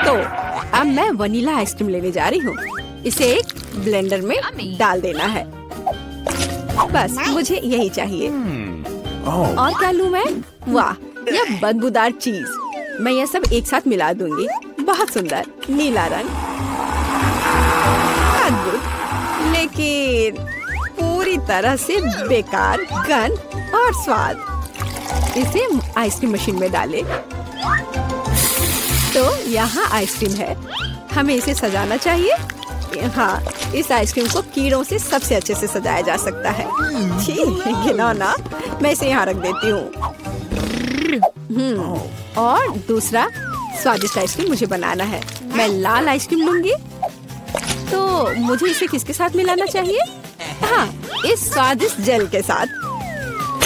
तो अब मैं वनीला आइसक्रीम लेने जा रही हूँ। इसे एक ब्लेंडर में डाल देना है। बस मुझे यही चाहिए। और क्या लूँ मैं? वाह, यह बदबूदार चीज। मैं यह सब एक साथ मिला दूंगी। बहुत सुंदर नीला रंग, अद्भुत, लेकिन पूरी तरह से बेकार गंध और स्वाद। इसे आइसक्रीम मशीन में डालें। तो यहाँ आइसक्रीम है। हमें इसे सजाना चाहिए। हाँ, इस आइसक्रीम को कीड़ों से सबसे अच्छे से सजाया जा सकता है। ठीक, घिनौना। मैं इसे यहाँ रख देती हूँ। और दूसरा स्वादिष्ट आइसक्रीम मुझे बनाना है। मैं लाल आइसक्रीम लूंगी। तो मुझे इसे किसके साथ मिलाना चाहिए? हाँ, इस स्वादिष्ट जेल के साथ।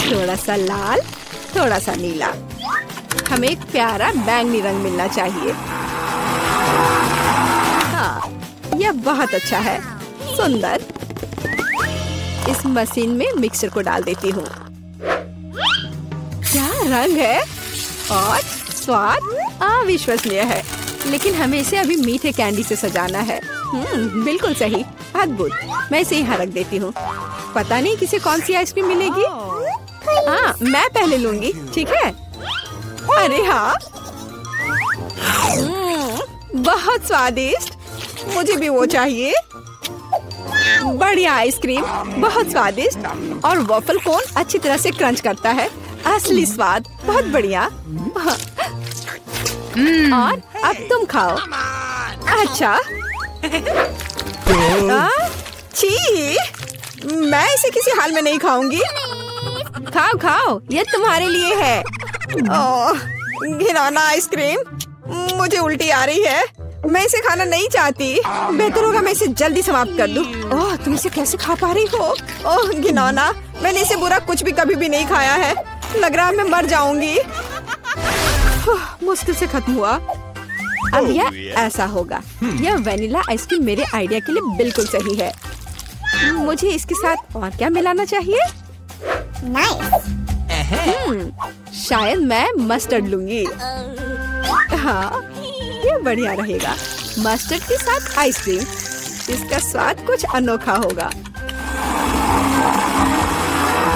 थोड़ा सा लाल, थोड़ा सा नीला। हमें एक प्यारा बैंगनी रंग मिलना चाहिए। हाँ, यह बहुत अच्छा है। सुंदर। इस मशीन में मिक्सचर को डाल देती हूँ। क्या रंग है और स्वाद अविश्वसनीय है। लेकिन हमें इसे अभी मीठे कैंडी से सजाना है। बिल्कुल सही, अद्भुत। मैं इसे यहाँ रख देती हूँ। पता नहीं किसे कौन सी आइसक्रीम मिलेगी। हाँ, मैं पहले लूंगी, ठीक है? अरे हाँ, बहुत स्वादिष्ट। मुझे भी वो चाहिए। बढ़िया आइसक्रीम, बहुत स्वादिष्ट। और वॉफल कोन अच्छी तरह से क्रंच करता है। असली स्वाद, बहुत बढ़िया। और अब तुम खाओ। अच्छा। छी, मैं इसे किसी हाल में नहीं खाऊंगी। खाओ खाओ, ये तुम्हारे लिए है। ओह, घिनौना आइसक्रीम। मुझे उल्टी आ रही है। मैं इसे खाना नहीं चाहती। बेहतर होगा मैं इसे जल्दी समाप्त कर दूं। ओह, तुम इसे कैसे खा पा रही हो? ओह घिनौना, मैंने इसे बुरा कुछ भी कभी भी नहीं खाया है। लग रहा है मैं मर जाऊंगी। मुश्किल से खत्म हुआ। अब यह ऐसा होगा। यह वेनिला आइसक्रीम मेरे आइडिया के लिए बिल्कुल सही है। मुझे इसके साथ और क्या मिलाना चाहिए? शायद मैं मस्टर्ड लूंगी। हाँ, ये बढ़िया रहेगा। मस्टर्ड के साथ आइसक्रीम। इसका स्वाद कुछ अनोखा होगा।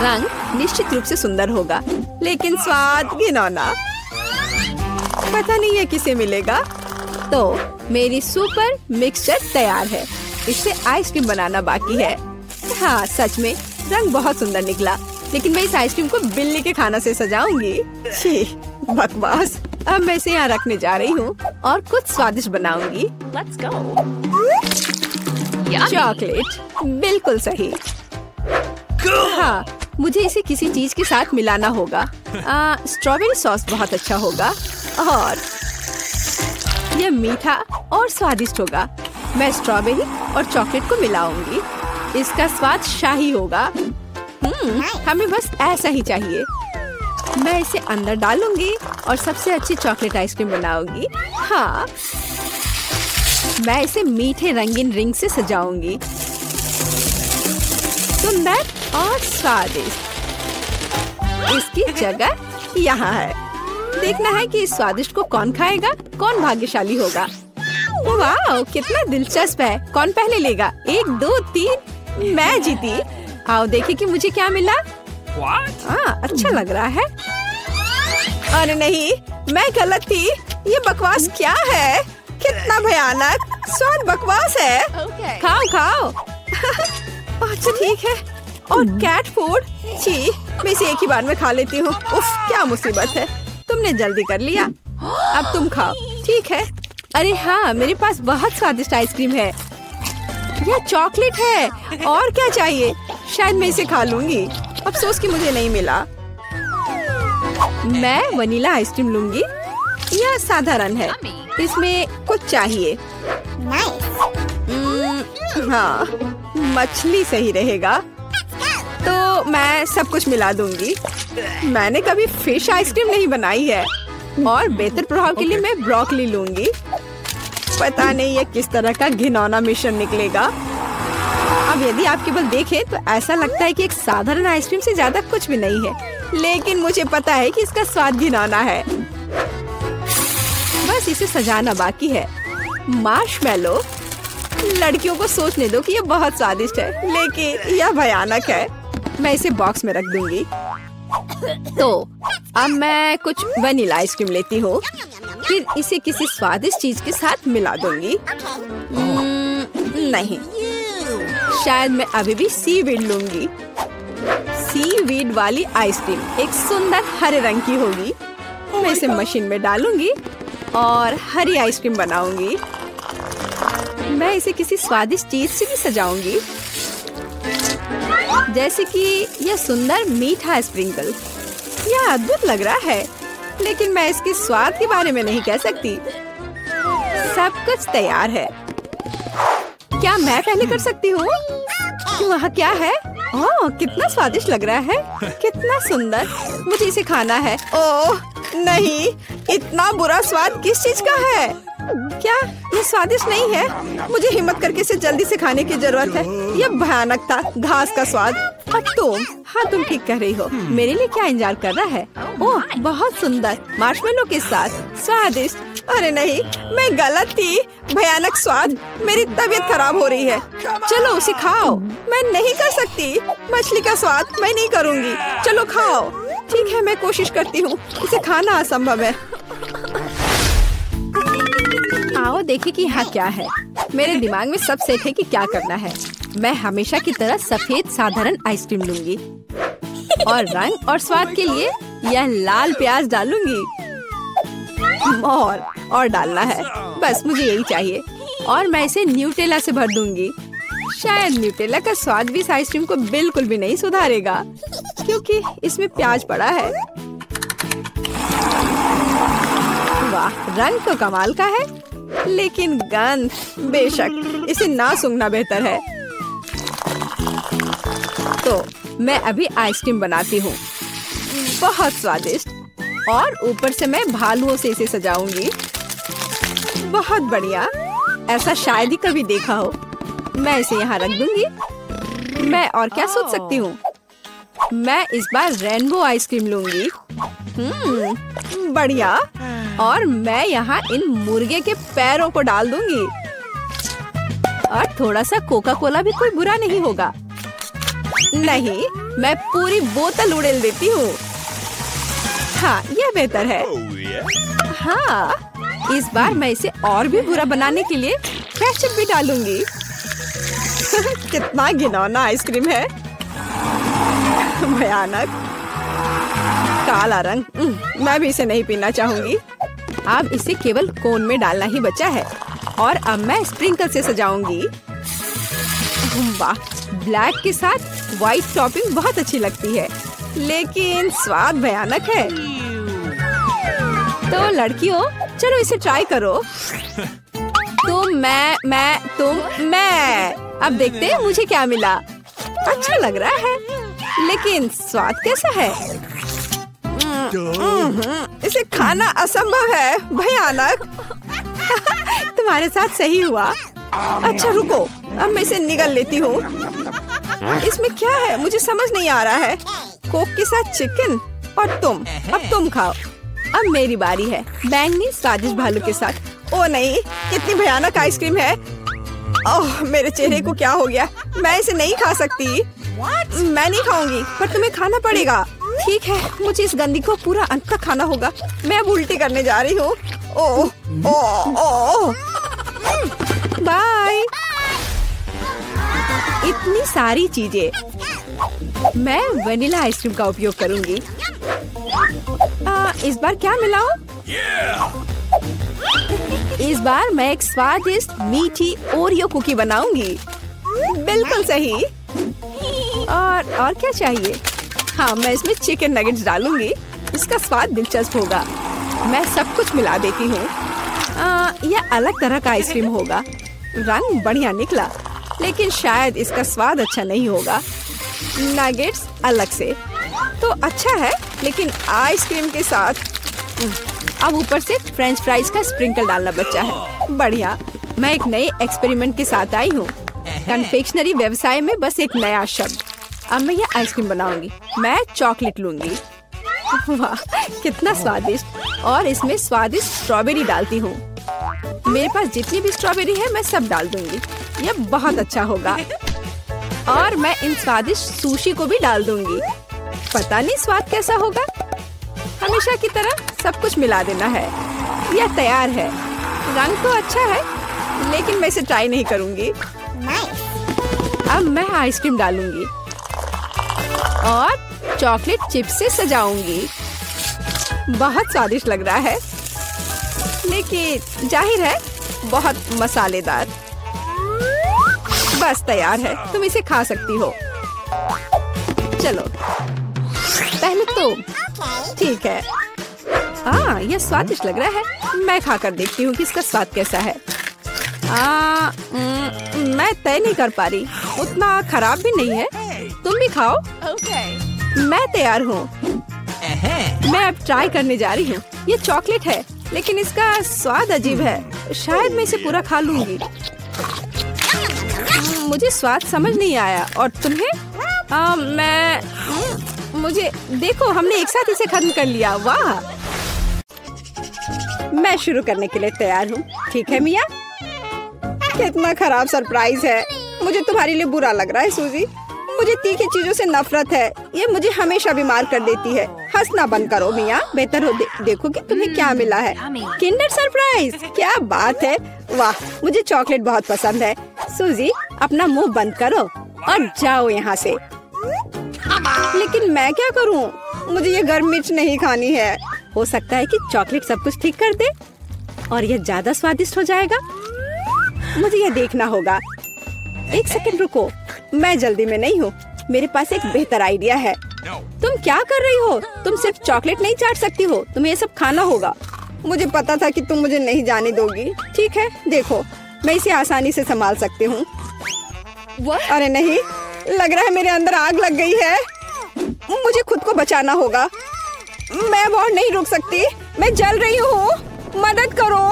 रंग निश्चित रूप से सुंदर होगा, लेकिन स्वाद घिनौना। पता नहीं है किसे मिलेगा। तो मेरी सुपर मिक्सचर तैयार है। इससे आइसक्रीम बनाना बाकी है। हाँ, सच में रंग बहुत सुंदर निकला, लेकिन मैं इस आइसक्रीम को बिल्ली के खाना से सजाऊंगी। छी, बकवास। अब मैं इसे यहाँ रखने जा रही हूँ और कुछ स्वादिष्ट बनाऊंगी। चॉकलेट, बिल्कुल सही। हाँ, मुझे इसे किसी चीज के साथ मिलाना होगा। स्ट्रॉबेरी सॉस बहुत अच्छा होगा और यह मीठा और स्वादिष्ट होगा। मैं स्ट्रॉबेरी और चॉकलेट को मिलाऊंगी। इसका स्वाद शाही होगा। हमें बस ऐसा ही चाहिए। मैं इसे अंदर डालूंगी और सबसे अच्छी चॉकलेट आइसक्रीम बनाऊंगी। हाँ, मैं इसे मीठे रंगीन रिंग से सजाऊंगी। सुंदर और स्वादिष्ट। इसकी जगह यहाँ है। देखना है कि इस स्वादिष्ट को कौन खाएगा, कौन भाग्यशाली होगा। वाह, कितना दिलचस्प है। कौन पहले लेगा? 1, 2, 3। मैं जीती। आओ देखें कि मुझे क्या मिला। अच्छा लग रहा है। अरे नहीं, मैं गलत थी। ये बकवास क्या है? कितना भयानक स्वाद बकवास है। खाओ खाओ। अच्छा ठीक है। और कैट फूड, छी, मैं इसे एक ही बार में खा लेती हूँ। उफ, क्या मुसीबत है। तुमने जल्दी कर लिया। अब तुम खाओ, ठीक है? अरे हाँ, मेरे पास बहुत स्वादिष्ट आइसक्रीम है। यह चॉकलेट है। और क्या चाहिए? शायद मैं इसे खा लूंगी। अफसोस कि मुझे नहीं मिला। मैं वनीला आइसक्रीम लूंगी। यह साधारण है। इसमें कुछ चाहिए। हाँ, मछली सही रहेगा। तो मैं सब कुछ मिला दूंगी। मैंने कभी फिश आइसक्रीम नहीं बनाई है। और बेहतर प्रभाव के लिए मैं ब्रोकली लूंगी। पता नहीं ये किस तरह का घिनौना मिश्रण निकलेगा। अब यदि आप केवल देखें तो ऐसा लगता है कि एक साधारण आइसक्रीम से ज्यादा कुछ भी नहीं है, लेकिन मुझे पता है कि इसका स्वाद घिनौना है। बस इसे सजाना बाकी है। मार्शमेलो। लड़कियों को सोचने दो कि ये बहुत स्वादिष्ट है, लेकिन यह भयानक है। मैं इसे बॉक्स में रख दूंगी। तो अब मैं कुछ वनीला आइसक्रीम लेती हूँ, फिर इसे किसी स्वादिष्ट चीज के साथ मिला दूंगी। नहीं, शायद मैं अभी भी सीवीड लूंगी। सीवीड वाली आइसक्रीम एक सुंदर हरे रंग की होगी। मैं इसे मशीन में डालूंगी और हरी आइसक्रीम बनाऊंगी। मैं इसे किसी स्वादिष्ट चीज से भी सजाऊंगी, जैसे कि यह सुंदर मीठा स्प्रिंकल। यह अद्भुत लग रहा है, लेकिन मैं इसके स्वाद के बारे में नहीं कह सकती। सब कुछ तैयार है। क्या मैं पहले कर सकती हूँ? वहाँ क्या है? ओह, कितना स्वादिष्ट लग रहा है। कितना सुंदर। मुझे इसे खाना है। ओह नहीं, इतना बुरा स्वाद किस चीज का है? क्या ये स्वादिष्ट नहीं है? मुझे हिम्मत करके इसे जल्दी से खाने की जरूरत है। यह भयानक था, घास का स्वाद। अब तुम, हाँ तुम ठीक कह रही हो। मेरे लिए क्या इंतजार कर रहा है? ओह बहुत सुंदर, मार्शमेलो के साथ स्वादिष्ट। अरे नहीं, मैं गलत थी। भयानक स्वाद। मेरी तबीयत खराब हो रही है। चलो उसे खाओ। मैं नहीं कर सकती। मछली का स्वाद मैं नहीं करूँगी। चलो खाओ। ठीक है, मैं कोशिश करती हूँ। इसे खाना असंभव है। आओ देखें कि यहाँ क्या है। मेरे दिमाग में सब सेट है कि क्या करना है। मैं हमेशा की तरह सफेद साधारण आइसक्रीम लूंगी और रंग और स्वाद के लिए यह लाल प्याज डालूंगी। और डालना है, बस मुझे यही चाहिए। और मैं इसे न्यूटेला से भर दूंगी। शायद न्यूटेला का स्वाद भी इस आइसक्रीम को बिल्कुल भी नहीं सुधारेगा, क्योंकि इसमें प्याज पड़ा है। वाह, रंग तो कमाल का है, लेकिन गंध, बेशक इसे ना सूंघना बेहतर है। तो मैं अभी आइसक्रीम बनाती हूँ, बहुत स्वादिष्ट। और ऊपर से मैं भालुओं से इसे सजाऊंगी। बहुत बढ़िया, ऐसा शायद ही कभी देखा हो। मैं इसे यहाँ रख दूंगी। मैं और क्या सोच सकती हूँ? मैं इस बार रेनबो आइसक्रीम लूंगी। बढ़िया। और मैं यहाँ इन मुर्गे के पैरों को डाल दूंगी। और थोड़ा सा कोका कोला भी कोई बुरा नहीं होगा। नहीं, मैं पूरी बोतल उड़ेल देती हूँ। हाँ, यह बेहतर है। हाँ, इस बार मैं इसे और भी बुरा बनाने के लिए केचप भी डालूंगी। कितना घिनौना आइसक्रीम है। भयानक, काला रंग। मैं भी इसे नहीं पीना चाहूंगी। अब इसे केवल कोन में डालना ही बचा है। और अब मैं स्प्रिंकल से सजाऊंगी। वाह, ब्लैक के साथ व्हाइट टॉपिंग बहुत अच्छी लगती है, लेकिन स्वाद भयानक है। तो लड़कियों, चलो इसे ट्राई करो। तुम, मैं। अब देखते हैं मुझे क्या मिला। अच्छा लग रहा है, लेकिन स्वाद कैसा है? इसे खाना असंभव है, भयानक। तुम्हारे साथ सही हुआ। अच्छा रुको, अब मैं इसे निगल लेती हूँ। इसमें क्या है मुझे समझ नहीं आ रहा है। कोक के साथ चिकन। और तुम, अब तुम खाओ। अब मेरी बारी है, बैंगनी स्वादिष्ट भालू के साथ। ओ नहीं, कितनी भयानक आइसक्रीम है। ओह, मेरे चेहरे को क्या हो गया? मैं इसे नहीं खा सकती। मैं नहीं खाऊंगी, पर तुम्हें खाना पड़ेगा। ठीक है, मुझे इस गंदी को पूरा अंत तक खाना होगा। मैं अब उल्टी करने जा रही हूँ। ओह ओह ओह, बाय। इतनी सारी चीजें। मैं वनीला आइसक्रीम का उपयोग करूंगी। इस बार क्या मिलाऊं? इस बार मैं एक स्वादिष्ट मीठी ओरियो कुकी बनाऊंगी। बिल्कुल सही। और क्या चाहिए? हाँ, मैं इसमें चिकन नगेट्स डालूंगी। इसका स्वाद दिलचस्प होगा। मैं सब कुछ मिला देती हूँ। यह अलग तरह का आइसक्रीम होगा। रंग बढ़िया निकला, लेकिन शायद इसका स्वाद अच्छा नहीं होगा। नगेट्स अलग से तो अच्छा है, लेकिन आइसक्रीम के साथ अब ऊपर से फ्रेंच फ्राइज का स्प्रिंकल डालना बचा है। बढ़िया। मैं एक नए एक्सपेरिमेंट के साथ आई हूँ। कन्फेक्शनरी व्यवसाय में बस एक नया शब्द। अब मैं ये आइसक्रीम बनाऊंगी। मैं चॉकलेट लूंगी। वाह, कितना स्वादिष्ट। और इसमें स्वादिष्ट स्ट्रॉबेरी डालती हूँ। मेरे पास जितनी भी स्ट्रॉबेरी है मैं सब डाल दूंगी। ये बहुत अच्छा होगा। और मैं इन स्वादिष्ट सुशी को भी डाल दूंगी। पता नहीं स्वाद कैसा होगा। हमेशा की तरह सब कुछ मिला देना है। यह तैयार है। रंग तो अच्छा है, लेकिन मैं इसे ट्राई नहीं करूंगी। अब मैं आइसक्रीम डालूंगी और चॉकलेट चिप्स से सजाऊंगी। बहुत स्वादिष्ट लग रहा है, लेकिन जाहिर है बहुत मसालेदार। बस तैयार है, तुम इसे खा सकती हो। चलो पहले तुम। ठीक है। यह स्वादिष्ट लग रहा है। मैं खाकर देखती हूँ कि इसका स्वाद कैसा है। मैं तय नहीं कर पा रही। उतना खराब भी नहीं है। तुम भी खाओ। मैं तैयार हूँ। मैं अब ट्राई करने जा रही हूँ। ये चॉकलेट है, लेकिन इसका स्वाद अजीब है। शायद मैं इसे पूरा खा लूंगी। मुझे स्वाद समझ नहीं आया। और तुम्हें? मुझे देखो, हमने एक साथ इसे खत्म कर लिया। वाह! मैं शुरू करने के लिए तैयार हूँ। ठीक है मिया? कितना खराब सरप्राइज है। मुझे तुम्हारे लिए बुरा लग रहा है सूजी। मुझे तीखी चीजों से नफरत है। ये मुझे हमेशा बीमार कर देती है। हंसना बंद करो मिया। बेहतर हो देखो कि तुम्हें क्या मिला है। Kinder surprise! क्या बात है। वाह, मुझे चॉकलेट बहुत पसंद है। सूजी, अपना मुंह बंद करो और जाओ यहाँ से। लेकिन मैं क्या करूँ? मुझे ये गर्म मिर्च नहीं खानी है। हो सकता है कि चॉकलेट सब कुछ ठीक कर दे और यह ज्यादा स्वादिष्ट हो जाएगा। मुझे यह देखना होगा। एक सेकंड रुको, मैं जल्दी में नहीं हूँ। मेरे पास एक बेहतर आइडिया है। तुम क्या कर रही हो? तुम सिर्फ चॉकलेट नहीं चाट सकती हो, तुम्हें ये सब खाना होगा। मुझे पता था कि तुम मुझे नहीं जाने दोगी। ठीक है, देखो, मैं इसे आसानी से संभाल सकती हूँ। अरे नहीं, लग रहा है मेरे अंदर आग लग गई है। मुझे खुद को बचाना होगा। मैं और नहीं रुक सकती। मैं जल रही हूँ। मदद करो।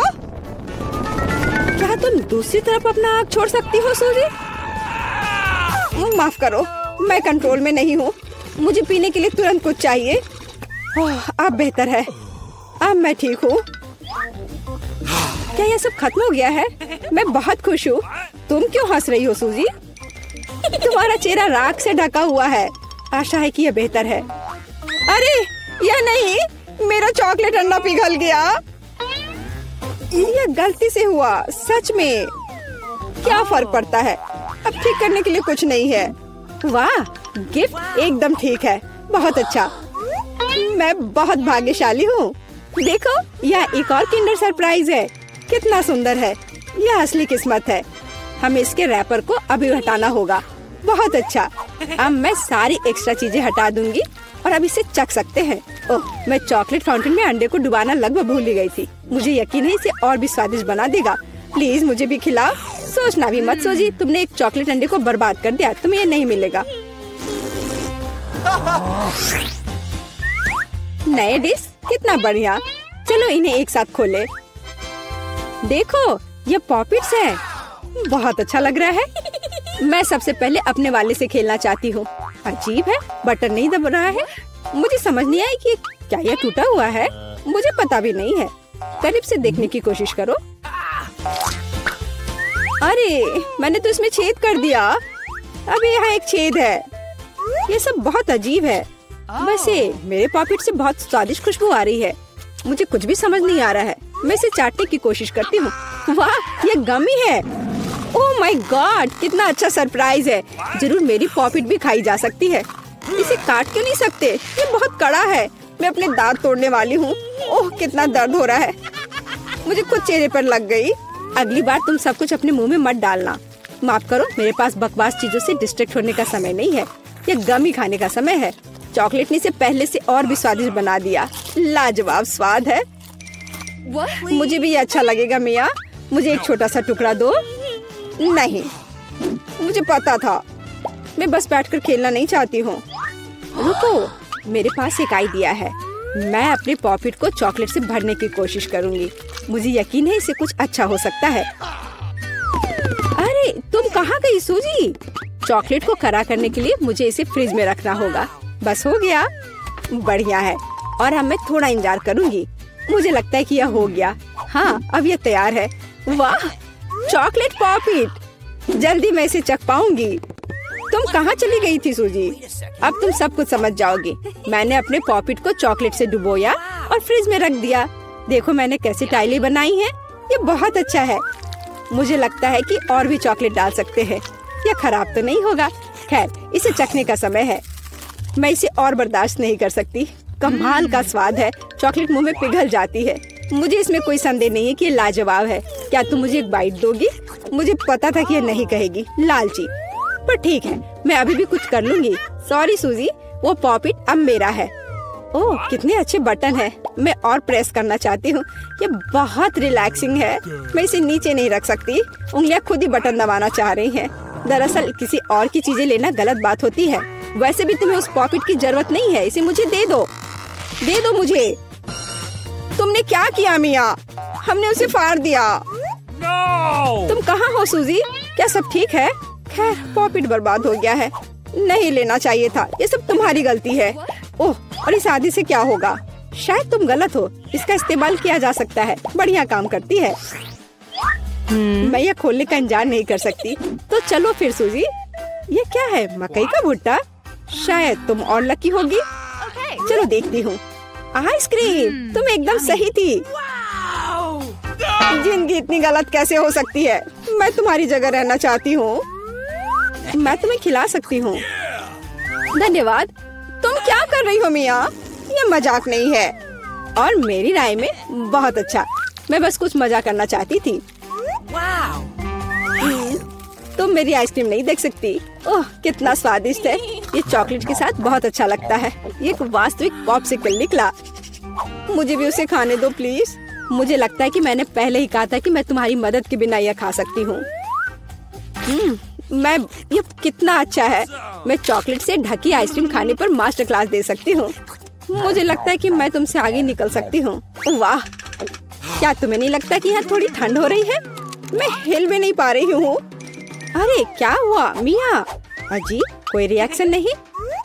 क्या तुम दूसरी तरफ अपना आग छोड़ सकती हो सूजी? माफ करो, मैं कंट्रोल में नहीं हूँ। मुझे पीने के लिए तुरंत कुछ चाहिए। अब बेहतर है। अब मैं ठीक हूँ। क्या यह सब खत्म हो गया है? मैं बहुत खुश हूँ। तुम क्यों हंस रही हो सूजी? तुम्हारा चेहरा राख से ढका हुआ है। आशा है कि यह बेहतर है। अरे यह नहीं, मेरा चॉकलेट अंडा पिघल गया। यह गलती से हुआ। सच में क्या फर्क पड़ता है? अब ठीक करने के लिए कुछ नहीं है। वाह, गिफ्ट एकदम ठीक है। बहुत अच्छा। मैं बहुत भाग्यशाली हूँ। देखो, यह एक और किंडर सरप्राइज है। कितना सुंदर है। यह असली किस्मत है। हमें इसके रैपर को अभी हटाना होगा। बहुत अच्छा। अब मैं सारी एक्स्ट्रा चीजें हटा दूंगी और अब इसे चख सकते हैं। ओह, मैं चॉकलेट फाउंटेन में अंडे को डुबाना लगभग भूल ही गई थी। मुझे यकीन है इसे और भी स्वादिष्ट बना देगा। प्लीज मुझे भी खिलाओ। सोचना भी मत सूजी, तुमने एक चॉकलेट अंडे को बर्बाद कर दिया। तुम्हें ये नहीं मिलेगा। नए डिश कितना बढ़िया। चलो इन्हें एक साथ खोले। देखो, ये पॉपिट्स है। बहुत अच्छा लग रहा है। मैं सबसे पहले अपने वाले से खेलना चाहती हूँ। अजीब है, बटन नहीं दब रहा है। मुझे समझ नहीं आई कि क्या यह टूटा हुआ है। मुझे पता भी नहीं है। करीब से देखने की कोशिश करो। अरे, मैंने तो इसमें छेद कर दिया। अभी यहाँ एक छेद है। ये सब बहुत अजीब है। वैसे मेरे पॉकेट से बहुत स्वादिष्ट खुशबू आ रही है। मुझे कुछ भी समझ नहीं आ रहा है। मैं इसे चाटने की कोशिश करती हूँ। वाह, ये गमी है। ओह माय गॉड, कितना अच्छा सरप्राइज है। जरूर मेरी पॉकेट भी खाई जा सकती है। इसे काट क्यों नहीं सकते? ये बहुत कड़ा है। मैं अपने दांत तोड़ने वाली हूँ। ओह, कितना दर्द हो रहा है। मुझे खुद चेहरे पर लग गई। अगली बार तुम सब कुछ अपने मुंह में मत डालना। माफ करो, मेरे पास बकवास चीजों से डिस्ट्रैक्ट होने का समय नहीं है। ये गम ही खाने का समय है। चॉकलेट ने इसे पहले से और भी स्वादिष्ट बना दिया। लाजवाब स्वाद है। मुझे भी ये अच्छा लगेगा मिया। मुझे एक छोटा सा टुकड़ा दो। नहीं, मुझे पता था। मैं बस बैठकर खेलना नहीं चाहती हूँ। रुको, मेरे पास एक आइडिया है। मैं अपने पॉकेट को चॉकलेट से भरने की कोशिश करूंगी। मुझे यकीन है इसे कुछ अच्छा हो सकता है। अरे, तुम कहाँ गई सूजी? चॉकलेट को कड़ा करने के लिए मुझे इसे फ्रिज में रखना होगा। बस हो गया। बढ़िया है। और अब मैं थोड़ा इंतजार करूंगी। मुझे लगता है कि यह हो गया। हाँ, अब ये तैयार है। वाह, चॉकलेट पॉपिट। जल्दी मैं इसे चख पाऊंगी। तुम कहाँ चली गई थी सूजी? अब तुम सब कुछ समझ जाओगी। मैंने अपने पॉपिट को चॉकलेट से डुबोया और फ्रिज में रख दिया। देखो मैंने कैसी टाइलें बनाई हैं। ये बहुत अच्छा है। मुझे लगता है कि और भी चॉकलेट डाल सकते हैं। यह खराब तो नहीं होगा। खैर, इसे चखने का समय है। मैं इसे और बर्दाश्त नहीं कर सकती। कमाल का स्वाद है। चॉकलेट मुंह में पिघल जाती है। मुझे इसमें कोई संदेह नहीं है कि ये लाजवाब है। क्या तुम मुझे एक बाइट दोगी? मुझे पता था कि ये नहीं कहेगी, लालची। पर ठीक है, मैं अभी भी कुछ कर लूंगी। सॉरी सूजी, वो पॉपिट अब मेरा है। ओह, कितने अच्छे बटन है। मैं और प्रेस करना चाहती हूँ। ये बहुत रिलैक्सिंग है। मैं इसे नीचे नहीं रख सकती। उंगलियां खुद ही बटन दबाना चाह रही हैं। दरअसल किसी और की चीजें लेना गलत बात होती है। वैसे भी तुम्हें उस पॉकेट की जरूरत नहीं है। इसे मुझे दे दो। दे दो मुझे। तुमने क्या किया मिया? हमने उसे फाड़ दिया। तुम कहाँ हो सूजी? क्या सब ठीक है? खैर, पॉकेट बर्बाद हो गया है। नहीं लेना चाहिए था। ये सब तुम्हारी गलती है। ओह, और इस आदि से क्या होगा? शायद तुम गलत हो। इसका इस्तेमाल किया जा सकता है। बढ़िया काम करती है। मैं ये खोलने का इंतजार नहीं कर सकती। तो चलो फिर सूजी। ये क्या है? मकई का भुट्टा? शायद तुम और लकी होगी। चलो देखती हूँ। आइसक्रीम। तुम एकदम सही थी। जिंदगी इतनी गलत कैसे हो सकती है? मैं तुम्हारी जगह रहना चाहती हूँ। मैं तुम्हें खिला सकती हूँ। धन्यवाद। तुम क्या कर रही हो मिया? ये मजाक नहीं है। और मेरी राय में बहुत अच्छा। मैं बस कुछ मजा करना चाहती थी। तुम मेरी आइसक्रीम नहीं देख सकती। ओह, कितना स्वादिष्ट है। ये चॉकलेट के साथ बहुत अच्छा लगता है। ये एक वास्तविक पॉप्सिकल निकला। मुझे भी उसे खाने दो प्लीज। मुझे लगता है कि मैंने पहले ही कहा था कि मैं तुम्हारी मदद के बिना यह खा सकती हूँ। ये कितना अच्छा है। मैं चॉकलेट से ढकी आइसक्रीम खाने पर मास्टर क्लास दे सकती हूँ। मुझे लगता है कि मैं तुमसे आगे निकल सकती हूँ। वाह, क्या तुम्हें नहीं लगता कि यहाँ थोड़ी ठंड हो रही है? मैं हिल भी नहीं पा रही हूँ। अरे क्या हुआ मिया? अजी, कोई रिएक्शन नहीं?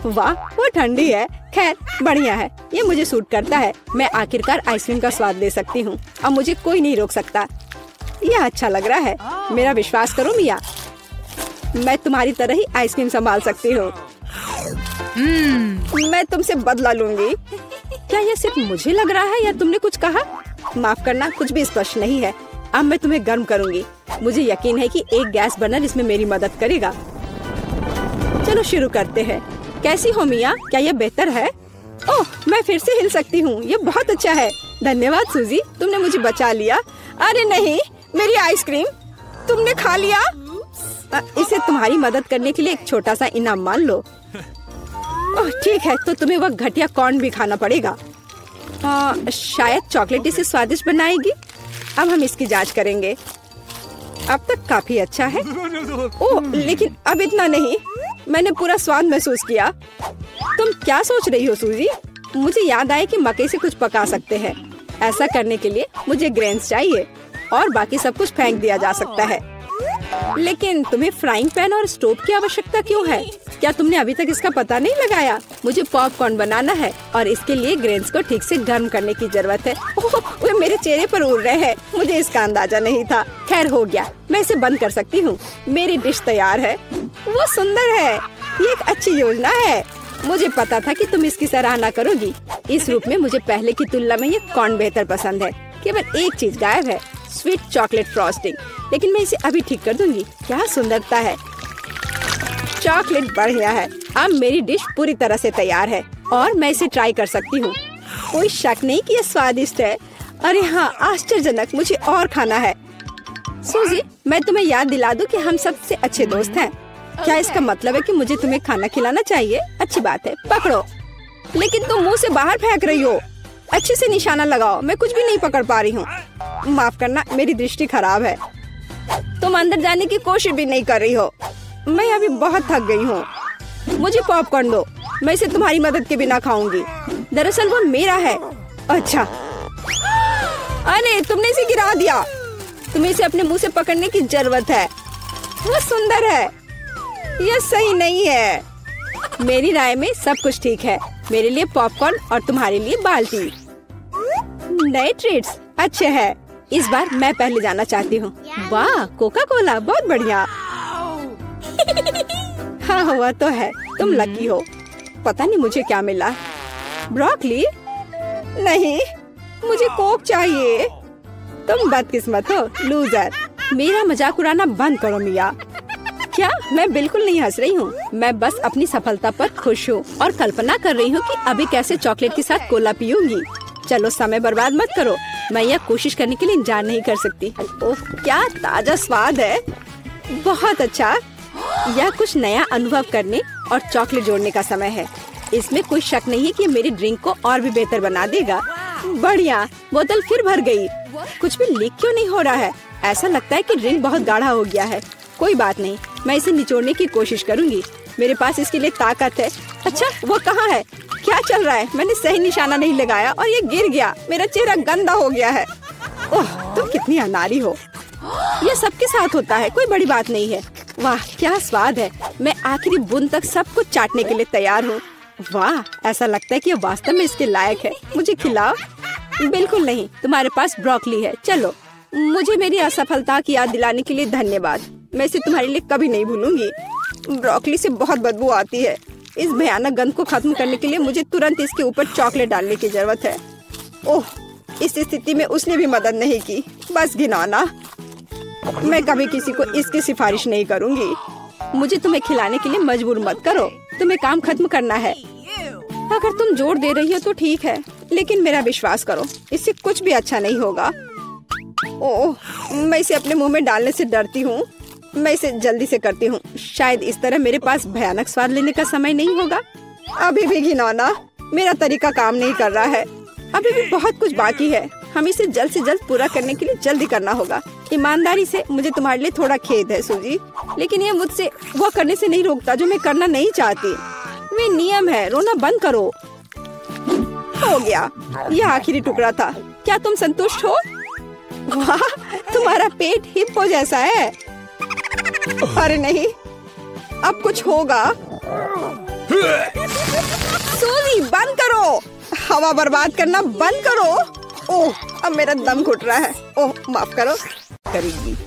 वाह, वो ठंडी है। खैर, बढ़िया है। ये मुझे सूट करता है। मैं आखिरकार आइसक्रीम का स्वाद ले सकती हूँ। अब मुझे कोई नहीं रोक सकता। यह अच्छा लग रहा है। मेरा विश्वास करो मिया, मैं तुम्हारी तरह ही आइसक्रीम संभाल सकती हूँ। मैं तुमसे बदला लूंगी। क्या यह सिर्फ मुझे लग रहा है या तुमने कुछ कहा? माफ करना, कुछ भी स्पष्ट नहीं है। अब मैं तुम्हें गर्म करूंगी। मुझे यकीन है कि एक गैस बर्नर इसमें मेरी मदद करेगा। चलो शुरू करते हैं। कैसी हो मिया? क्या यह बेहतर है? ओह, मैं फिर से हिल सकती हूँ। ये बहुत अच्छा है। धन्यवाद सूजी, तुमने मुझे बचा लिया। अरे नहीं, मेरी आइसक्रीम तुमने खा लिया। इसे तुम्हारी मदद करने के लिए एक छोटा सा इनाम मान लो। ओह ठीक है, तो तुम्हें वह घटिया कॉर्न भी खाना पड़ेगा। शायद चॉकलेट इसे स्वादिष्ट बनाएगी। अब हम इसकी जांच करेंगे। अब तक काफी अच्छा है। ओह, लेकिन अब इतना नहीं। मैंने पूरा स्वाद महसूस किया। तुम क्या सोच रही हो सूजी? मुझे याद आया कि मकई से कुछ पका सकते हैं। ऐसा करने के लिए मुझे ग्रेन्स चाहिए और बाकी सब कुछ फेंक दिया जा सकता है। लेकिन तुम्हें फ्राइंग पैन और स्टोव की आवश्यकता क्यों है? क्या तुमने अभी तक इसका पता नहीं लगाया? मुझे पॉपकॉर्न बनाना है और इसके लिए ग्रेन्स को ठीक से गर्म करने की जरूरत है। ओह, वे मेरे चेहरे पर उड़ रहे हैं। मुझे इसका अंदाजा नहीं था। खैर हो गया, मैं इसे बंद कर सकती हूँ। मेरी डिश तैयार है। वो सुंदर है। ये एक अच्छी योजना है। मुझे पता था कि तुम इसकी सराहना करोगी। इस रूप में मुझे पहले की तुलना में ये कॉर्न बेहतर पसंद है। केवल एक चीज गायब है, स्वीट चॉकलेट फ्रॉस्टिंग। लेकिन मैं इसे अभी ठीक कर दूंगी। क्या सुंदरता है। चॉकलेट बढ़िया है। अब मेरी डिश पूरी तरह से तैयार है और मैं इसे ट्राई कर सकती हूँ। कोई शक नहीं कि ये स्वादिष्ट है। अरे हाँ, आश्चर्यजनक। मुझे और खाना है। सूजी, मैं तुम्हें याद दिला दूं कि हम सबसे अच्छे दोस्त हैं। क्या इसका मतलब है कि मुझे तुम्हें खाना खिलाना चाहिए? अच्छी बात है, पकड़ो। लेकिन तुम मुंह से बाहर फेंक रही हो। अच्छे से निशाना लगाओ। मैं कुछ भी नहीं पकड़ पा रही हूँ। माफ करना, मेरी दृष्टि खराब है। तुम अंदर जाने की कोशिश भी नहीं कर रही हो। मैं अभी बहुत थक गई हूँ। मुझे पॉपकॉर्न दो। मैं इसे तुम्हारी मदद के बिना खाऊंगी। दरअसल वो मेरा है। अच्छा, अरे तुमने इसे गिरा दिया। तुम्हें इसे अपने मुंह से पकड़ने की जरूरत है। वो सुंदर है। यह सही नहीं है। मेरी राय में सब कुछ ठीक है। मेरे लिए पॉपकॉर्न और तुम्हारे लिए बाल्टी। नए ट्रीट्स अच्छे हैं। इस बार मैं पहले जाना चाहती हूँ। वाह, कोका कोला, बहुत बढ़िया। हाँ हुआ तो है, तुम लकी हो। पता नहीं मुझे क्या मिला। ब्रोकली? नहीं, मुझे कोक चाहिए। तुम बदकिस्मत हो, लूजर। मेरा मजाक उड़ाना बंद करो मिया। क्या? मैं बिल्कुल नहीं हंस रही हूँ। मैं बस अपनी सफलता पर खुश हूँ और कल्पना कर रही हूँ कि अभी कैसे चॉकलेट के साथ कोला पीऊंगी। चलो समय बर्बाद मत करो, मैं यह कोशिश करने के लिए इंतजार नहीं कर सकती। ओह, क्या ताजा स्वाद है, बहुत अच्छा। यह कुछ नया अनुभव करने और चॉकलेट जोड़ने का समय है। इसमें कोई शक नहीं है कि मेरी ड्रिंक को और भी बेहतर बना देगा। बढ़िया, बोतल फिर भर गई। कुछ भी लीक क्यों नहीं हो रहा है? ऐसा लगता है कि ड्रिंक बहुत गाढ़ा हो गया है। कोई बात नहीं, मैं इसे निचोड़ने की कोशिश करूंगी। मेरे पास इसके लिए ताकत है। अच्छा, वो कहाँ है? क्या चल रहा है? मैंने सही निशाना नहीं लगाया और ये गिर गया। मेरा चेहरा गंदा हो गया है। ओह, तुम कितनी अनाड़ी हो। यह सबके साथ होता है, कोई बड़ी बात नहीं है। वाह, क्या स्वाद है। मैं आखिरी बूंद तक सब कुछ चाटने के लिए तैयार हूँ। वाह, ऐसा लगता है कि ये वास्तव में इसके लायक है। मुझे खिलाओ। बिल्कुल नहीं, तुम्हारे पास ब्रोकली है। चलो, मुझे मेरी असफलता की याद दिलाने के लिए धन्यवाद। मैं इसे तुम्हारे लिए कभी नहीं भूलूंगी। ब्रोकली से बहुत बदबू आती है। इस भयानक गंध को खत्म करने के लिए मुझे तुरंत इसके ऊपर चॉकलेट डालने की जरूरत है। ओह, इस स्थिति में उसने भी मदद नहीं की। बस घिनौना। मैं कभी किसी को इसकी सिफारिश नहीं करूंगी। मुझे तुम्हें खिलाने के लिए मजबूर मत करो। तुम्हें काम खत्म करना है। अगर तुम जोर दे रही हो तो ठीक है, लेकिन मेरा विश्वास करो, इससे कुछ भी अच्छा नहीं होगा। ओह, मैं इसे अपने मुंह में डालने से डरती हूँ। मैं इसे जल्दी से करती हूँ। शायद इस तरह मेरे पास भयानक स्वाद लेने का समय नहीं होगा। अभी भी घिनौना। मेरा तरीका काम नहीं कर रहा है। अभी भी बहुत कुछ बाकी है। हम इसे जल्द से जल्द पूरा करने के लिए जल्दी करना होगा। ईमानदारी से मुझे तुम्हारे लिए थोड़ा खेद है सूजी, लेकिन ये मुझसे वो करने से नहीं रोकता जो मैं करना नहीं चाहती। वे नियम है। रोना बंद करो। हो गया, यह आखिरी टुकड़ा था। क्या तुम संतुष्ट हो? वाह, तुम्हारा पेट हिप्पो जैसा है। अरे नहीं, अब कुछ होगा। सूजी, बंद करो। हवा बर्बाद करना बंद करो। ओह, अब मेरा दम घुट रहा है। ओह, माफ करो। करेगी।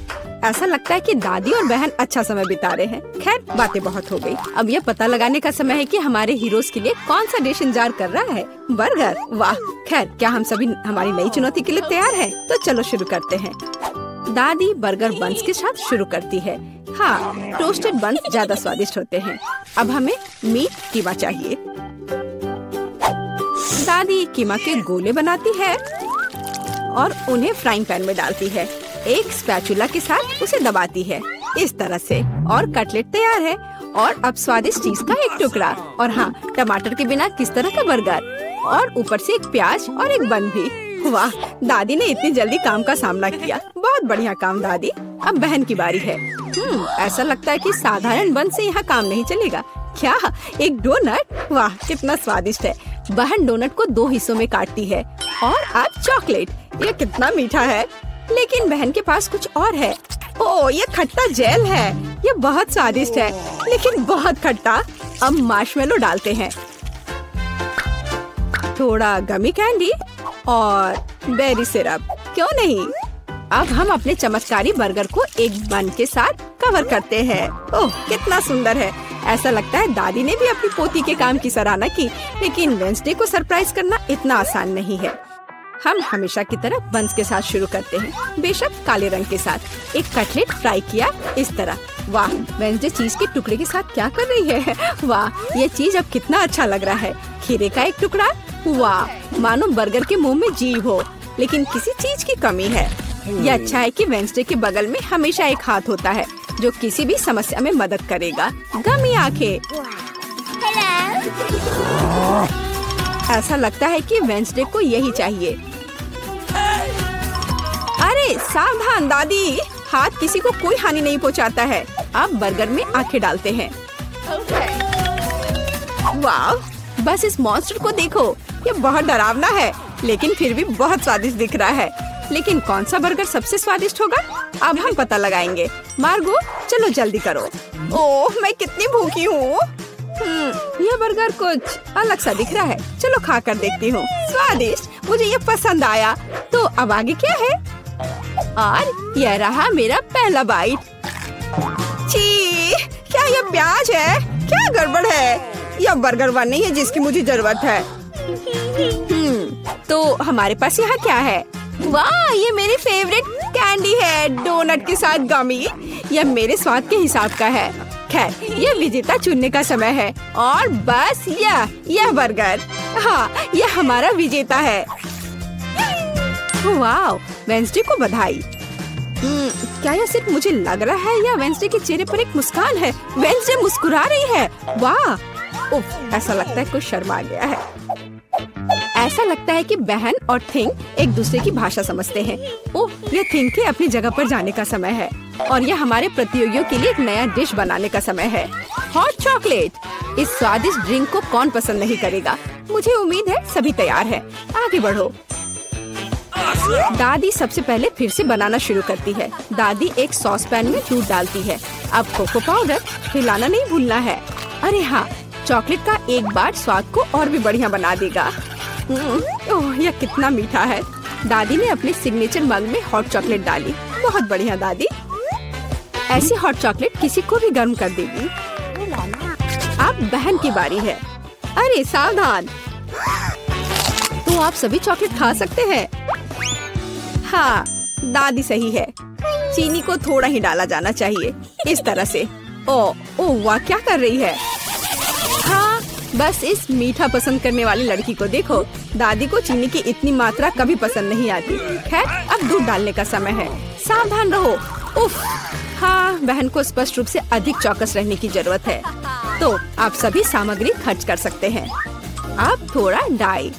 ऐसा लगता है कि दादी और बहन अच्छा समय बिता रहे हैं। खैर, बातें बहुत हो गई। अब यह पता लगाने का समय है कि हमारे हीरोज के लिए कौन सा डिश इंतजार कर रहा है। बर्गर। वाह, खैर, क्या हम सभी हमारी नई चुनौती के लिए तैयार हैं? तो चलो शुरू करते हैं। दादी बर्गर बन्स के साथ शुरू करती है। हाँ, टोस्टेड बन्स ज्यादा स्वादिष्ट होते हैं। अब हमें मीट कीमा चाहिए। दादी कीमा के गोले बनाती है और उन्हें फ्राइंग पैन में डालती है। एक स्पैचुला के साथ उसे दबाती है इस तरह से, और कटलेट तैयार है। और अब स्वादिष्ट चीज का एक टुकड़ा, और हाँ, टमाटर के बिना किस तरह का बर्गर, और ऊपर से एक प्याज और एक बन भी। वाह, दादी ने इतनी जल्दी काम का सामना किया। बहुत बढ़िया काम दादी। अब बहन की बारी है। ऐसा लगता है कि साधारण बन से यहाँ काम नहीं चलेगा। क्या, एक डोनट? वाह, कितना स्वादिष्ट है। बहन डोनट को 2 हिस्सों में काटती है। और अब चॉकलेट। यह कितना मीठा है। लेकिन बहन के पास कुछ और है। ओह, ये खट्टा जेल है। ये बहुत स्वादिष्ट है, लेकिन बहुत खट्टा। अब मार्शमेलो डालते हैं, थोड़ा गमी कैंडी और बेरी सिरप। क्यों नहीं? अब हम अपने चमत्कारी बर्गर को एक बन के साथ कवर करते हैं। ओह, कितना सुंदर है। ऐसा लगता है दादी ने भी अपनी पोती के काम की सराहना की। लेकिन वेंसडे को सरप्राइज करना इतना आसान नहीं है। हम हमेशा की तरह बन्स के साथ शुरू करते हैं, बेशक काले रंग के साथ। एक कटलेट फ्राई किया इस तरह। वाह, वेंसडे चीज के टुकड़े के साथ क्या कर रही है? वाह, ये चीज अब कितना अच्छा लग रहा है। खीरे का एक टुकड़ा। वाह, मानो बर्गर के मुंह में जीव हो, लेकिन किसी चीज की कमी है। यह अच्छा है कि वेंसडे के बगल में हमेशा एक हाथ होता है जो किसी भी समस्या में मदद करेगा। गमी आंखें। ऐसा लगता है कि वेंसडे को यही चाहिए। अरे सावधान दादी, हाथ किसी को कोई हानि नहीं पहुंचाता है। अब बर्गर में आंखें डालते हैं। वाह, बस इस मॉन्स्टर को देखो। ये बहुत डरावना है, लेकिन फिर भी बहुत स्वादिष्ट दिख रहा है। लेकिन कौन सा बर्गर सबसे स्वादिष्ट होगा? अब हम पता लगाएंगे। मार्गो, चलो जल्दी करो। ओह, मैं कितनी भूखी हूँ। यह बर्गर कुछ अलग सा दिख रहा है। चलो खा कर देखती हूँ। स्वादिष्ट, मुझे ये पसंद आया। तो अब आगे क्या है? और यह रहा मेरा पहला बाइट। छी, क्या यह प्याज है? क्या गड़बड़ है? यह बर्गर बन नहीं है जिसकी मुझे जरूरत है। तो हमारे पास यहाँ क्या है? वाह, ये मेरी फेवरेट कैंडी है, डोनट के साथ गमी। यह मेरे स्वाद के हिसाब का है। खैर, यह विजेता चुनने का समय है और बस यह बर्गर। हाँ, यह हमारा विजेता है। वाह, वेंसडे को बधाई। क्या यह सिर्फ मुझे लग रहा है या वेंसडे के चेहरे पर एक मुस्कान है? वेंसडे मुस्कुरा रही है। वाह, उफ, ऐसा लगता है कुछ शर्मा गया है। ऐसा लगता है कि बहन और थिंग एक दूसरे की भाषा समझते हैं। ओह, यह थिंग के अपनी जगह पर जाने का समय है और यह हमारे प्रतियोगियों के लिए एक नया डिश बनाने का समय है। Hot chocolate. इस स्वादिष्ट ड्रिंक को कौन पसंद नहीं करेगा? मुझे उम्मीद है सभी तैयार है। आगे बढ़ो। दादी सबसे पहले फिर से बनाना शुरू करती है। दादी एक सॉस पैन में दूध डालती है। अब कोको पाउडर हिलाना नहीं भूलना है। अरे हाँ, चॉकलेट का एक बार स्वाद को और भी बढ़िया बना देगा। ओह, यह कितना मीठा है। दादी ने अपने सिग्नेचर मग में हॉट चॉकलेट डाली। बहुत बढ़िया दादी। ऐसी हॉट चॉकलेट किसी को भी गर्म कर देगी। अब बहन की बारी है। अरे सावधान, तो आप सभी चॉकलेट खा सकते हैं। हाँ, दादी सही है। चीनी को थोड़ा ही डाला जाना चाहिए, इस तरह से। ओह वाह, क्या कर रही है? हाँ, बस इस मीठा पसंद करने वाली लड़की को देखो। दादी को चीनी की इतनी मात्रा कभी पसंद नहीं आती। खैर, अब दूध डालने का समय है। सावधान रहो। उफ, हाँ, बहन को स्पष्ट रूप से अधिक चौकस रहने की जरूरत है। तो आप सभी सामग्री खर्च कर सकते हैं। अब थोड़ा डाई।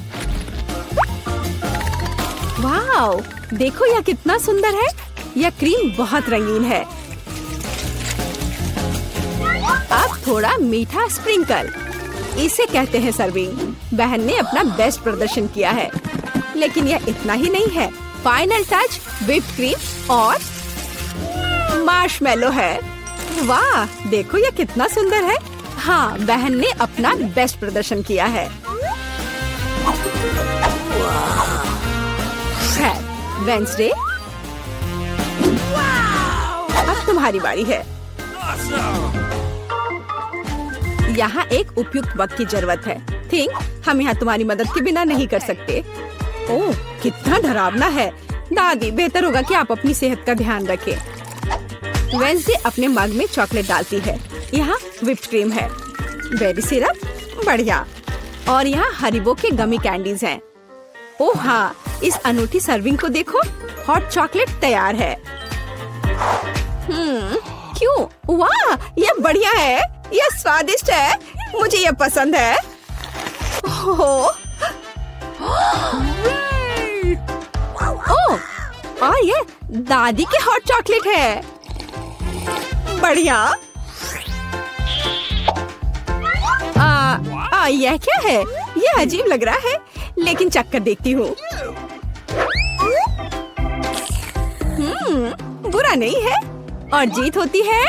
वाओ, देखो यह कितना सुंदर है। यह क्रीम बहुत रंगीन है। अब थोड़ा मीठा स्प्रिंकल, इसे कहते हैं सर्विंग। बहन ने अपना बेस्ट प्रदर्शन किया है, लेकिन यह इतना ही नहीं है। फाइनल टच व्हिप्ड क्रीम और मार्शमेलो है। वाह, देखो यह कितना सुंदर है। हाँ, बहन ने अपना बेस्ट प्रदर्शन किया है। वेंसडे, अब तुम्हारी बारी है। यहाँ एक उपयुक्त वक्त की जरूरत है। थिंक, हम यहाँ तुम्हारी मदद के बिना नहीं कर सकते। ओह, कितना डरावना है। दादी, बेहतर होगा कि आप अपनी सेहत का ध्यान रखें। वेंसडे अपने मग में चॉकलेट डालती है। यहाँ व्हिप्ड क्रीम है, बेरी सिरप, बढ़िया। और यहाँ हरीबो के गमी कैंडीज हैं। ओह हाँ, इस अनूठी सर्विंग को देखो। हॉट चॉकलेट तैयार है। क्यों? वाह, यह बढ़िया है। यह स्वादिष्ट है। मुझे यह पसंद है। ओह, और यह दादी के हॉट चॉकलेट है। बढ़िया। यह क्या है? यह अजीब लग रहा है, लेकिन चक्कर देखती हूँ। बुरा नहीं है और जीत होती है।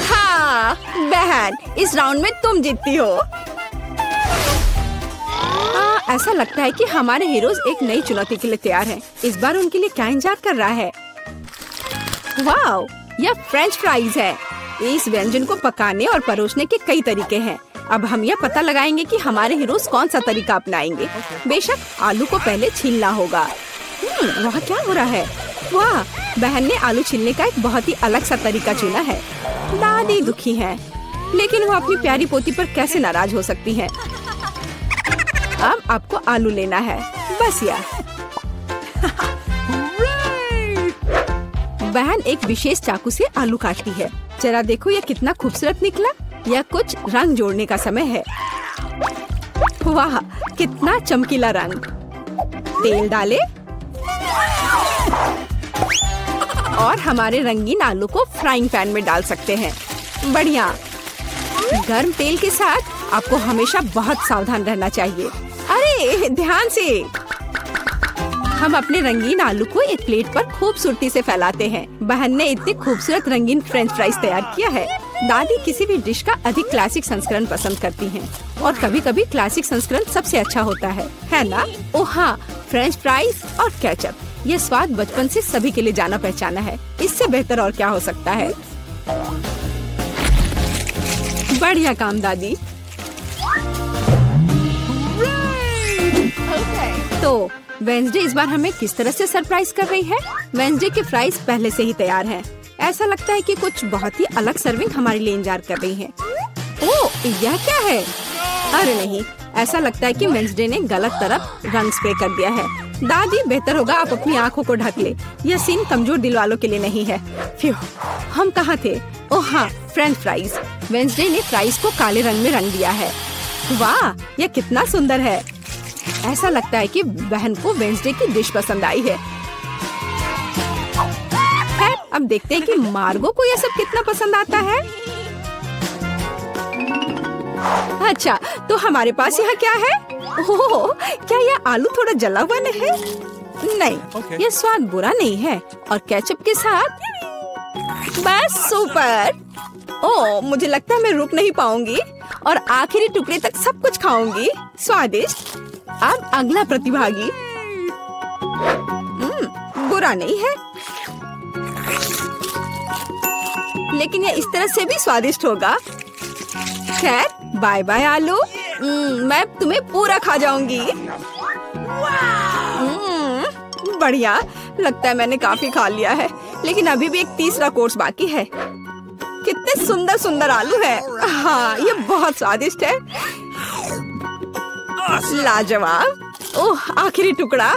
हाँ बहन, इस राउंड में तुम जीतती हो। ऐसा लगता है कि हमारे हीरोज एक नई चुनौती के लिए तैयार हैं। इस बार उनके लिए क्या इंतजार कर रहा है? वाओ, यह फ्रेंच फ्राइज है। इस व्यंजन को पकाने और परोसने के कई तरीके हैं। अब हम यह पता लगाएंगे कि हमारे हीरोज कौन सा तरीका अपनाएंगे। बेशक आलू को पहले छीलना होगा। वहाँ क्या हो रहा है? वाह, बहन ने आलू छीलने का एक बहुत ही अलग सा तरीका चुना है। दादी दुखी है, लेकिन वो अपनी प्यारी पोती पर कैसे नाराज हो सकती है। अब आपको आलू लेना है, बस यार। बहन एक विशेष चाकू से आलू काटती है। जरा देखो यह कितना खूबसूरत निकला। यह कुछ रंग जोड़ने का समय है। वाह, कितना चमकीला रंग। तेल डाले और हमारे रंगीन आलू को फ्राइंग पैन में डाल सकते हैं। बढ़िया। गर्म तेल के साथ आपको हमेशा बहुत सावधान रहना चाहिए। अरे ध्यान से। हम अपने रंगीन आलू को एक प्लेट पर खूबसूरती से फैलाते हैं। बहन ने इतने खूबसूरत रंगीन फ्रेंच फ्राइज तैयार किया है। दादी किसी भी डिश का अधिक क्लासिक संस्करण पसंद करती हैं और कभी-कभी क्लासिक संस्करण सबसे अच्छा होता है ना? ओह हाँ, फ्रेंच फ्राइज और केचप। ये स्वाद बचपन से सभी के लिए जाना पहचाना है। इससे बेहतर और क्या हो सकता है। बढ़िया काम दादी। तो वेंसडे इस बार हमें किस तरह से सरप्राइज कर रही है? वेंसडे के फ्राइज पहले से ही तैयार हैं। ऐसा लगता है कि कुछ बहुत ही अलग सर्विंग हमारे लिए इंतजार कर रही है। ओह, यह क्या है? अरे नहीं, ऐसा लगता है कि वेंसडे ने गलत तरफ रंग स्प्रे कर दिया है। दादी, बेहतर होगा आप अपनी आंखों को ढक ले। यह सीन कमजोर दिल वालों के लिए नहीं है। फ्यू, हम कहाँ थे? ओह हाँ, फ्रेंच फ्राइज। वेंसडे ने फ्राइज को काले रंग में रंग दिया है। वाह, यह कितना सुंदर है। ऐसा लगता है कि बहन को वेंसडे की डिश पसंद आई है। अब देखते हैं कि मार्गो को यह सब कितना पसंद आता है। अच्छा, तो हमारे पास यहाँ क्या है? ओह, क्या यह आलू थोड़ा जला हुआ नहीं है? नहीं, यह स्वाद बुरा नहीं है। और केचप के साथ बस सुपर। ओह, मुझे लगता है मैं रुक नहीं पाऊंगी और आखिरी टुकड़े तक सब कुछ खाऊंगी। स्वादिष्ट। अब अगला प्रतिभागी। बुरा नहीं है, लेकिन यह इस तरह से भी स्वादिष्ट होगा। खैर, बाय बाय आलू। मैं तुम्हें पूरा खा जाऊंगी। बढ़िया, लगता है मैंने काफी खा लिया है, लेकिन अभी भी एक तीसरा कोर्स बाकी है। कितने सुंदर सुंदर आलू है। हाँ, ये बहुत स्वादिष्ट है। लाजवाब। ओह, आखिरी टुकड़ा।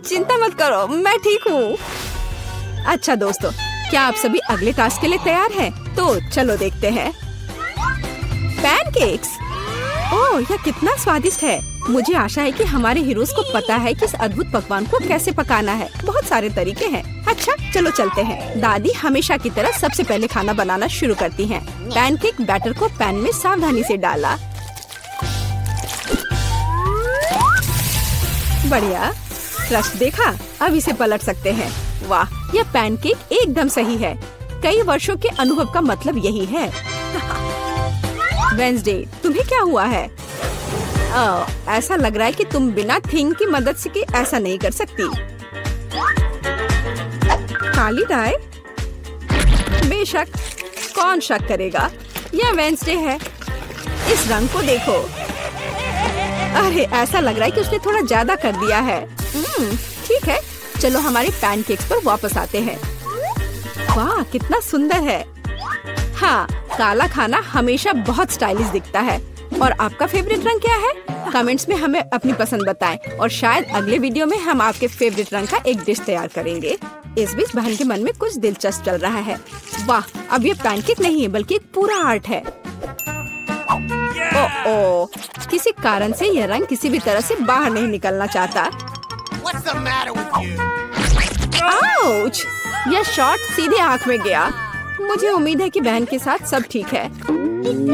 चिंता मत करो, मैं ठीक हूँ। अच्छा दोस्तों, क्या आप सभी अगले टास्क के लिए तैयार हैं? तो चलो देखते हैं। पैनकेक्स। ओह, यह कितना स्वादिष्ट है। मुझे आशा है कि हमारे हीरोज को पता है कि इस अद्भुत पकवान को कैसे पकाना है। बहुत सारे तरीके हैं। अच्छा, चलो चलते हैं। दादी हमेशा की तरह सबसे पहले खाना बनाना शुरू करती हैं। पैनकेक बैटर को पैन में सावधानी से डाला। बढ़िया, क्रस्ट देखा? अब इसे पलट सकते हैं। वाह, यह पैनकेक एकदम सही है। कई वर्षों के अनुभव का मतलब यही है। वेंसडे, तुम्हें क्या हुआ है? ऐसा लग रहा है कि तुम बिना थिंग की मदद से कि ऐसा नहीं कर सकती। काली टाई? बेशक, कौन शक करेगा? यह वेंसडे है। इस रंग को देखो। अरे, ऐसा लग रहा है कि उसने थोड़ा ज्यादा कर दिया है। ठीक है, चलो हमारे पैनकेक्स पर वापस आते हैं। वाह, कितना सुंदर है। हाँ, काला खाना हमेशा बहुत स्टाइलिश दिखता है। और आपका फेवरेट रंग क्या है? कमेंट्स में हमें अपनी पसंद बताएं और शायद अगले वीडियो में हम आपके फेवरेट रंग का एक डिश तैयार करेंगे। इस बीच बहन के मन में कुछ दिलचस्प चल रहा है। वाह, अब ये पैनकेक नहीं है बल्कि एक पूरा आर्ट है। ओह, किसी कारण से यह रंग किसी भी तरह से बाहर नहीं निकलना चाहता। आउच! यह शॉट सीधे आँख में गया। मुझे उम्मीद है कि बहन के साथ सब ठीक है।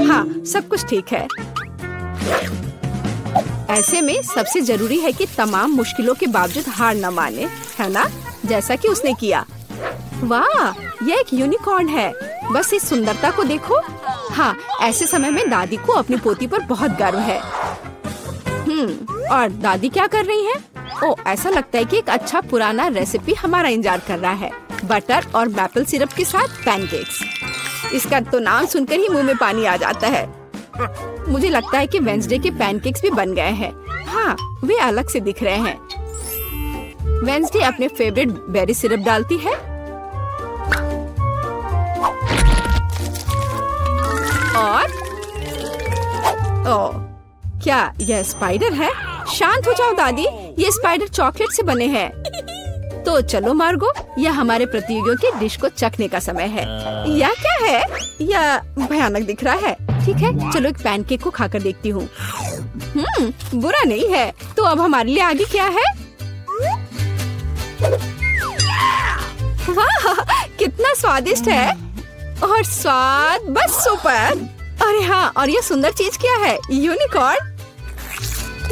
हाँ, सब कुछ ठीक है। ऐसे में सबसे जरूरी है कि तमाम मुश्किलों के बावजूद हार न माने, है ना? जैसा कि उसने किया। वाह, यह एक यूनिकॉर्न है। बस इस सुंदरता को देखो। हाँ, ऐसे समय में दादी को अपनी पोती पर बहुत गर्व है। और दादी क्या कर रही है? ओह, ऐसा लगता है कि एक अच्छा पुराना रेसिपी हमारा इंतजार कर रहा है। बटर और मैपल सिरप के साथ पैनकेक्स। इसका तो नाम सुनकर ही मुंह में पानी आ जाता है। मुझे लगता है कि वेंसडे के पैनकेक्स भी बन गए हैं। हाँ, वे अलग से दिख रहे हैं। वेंसडे अपने फेवरेट बेरी सिरप डालती है और ओह, क्या यह स्पाइडर है? शांत हो जाओ दादी, ये स्पाइडर चॉकलेट से बने हैं। तो चलो मार्गो, यह हमारे प्रतियोगियों की डिश को चखने का समय है। यह क्या है? यह भयानक दिख रहा है। ठीक है, चलो एक पैनकेक को खाकर देखती हूँ। बुरा नहीं है। तो अब हमारे लिए आगे क्या है? वाह, कितना स्वादिष्ट है। और स्वाद बस सुपर। अरे हाँ, और ये सुंदर चीज क्या है? यूनिकॉर्न।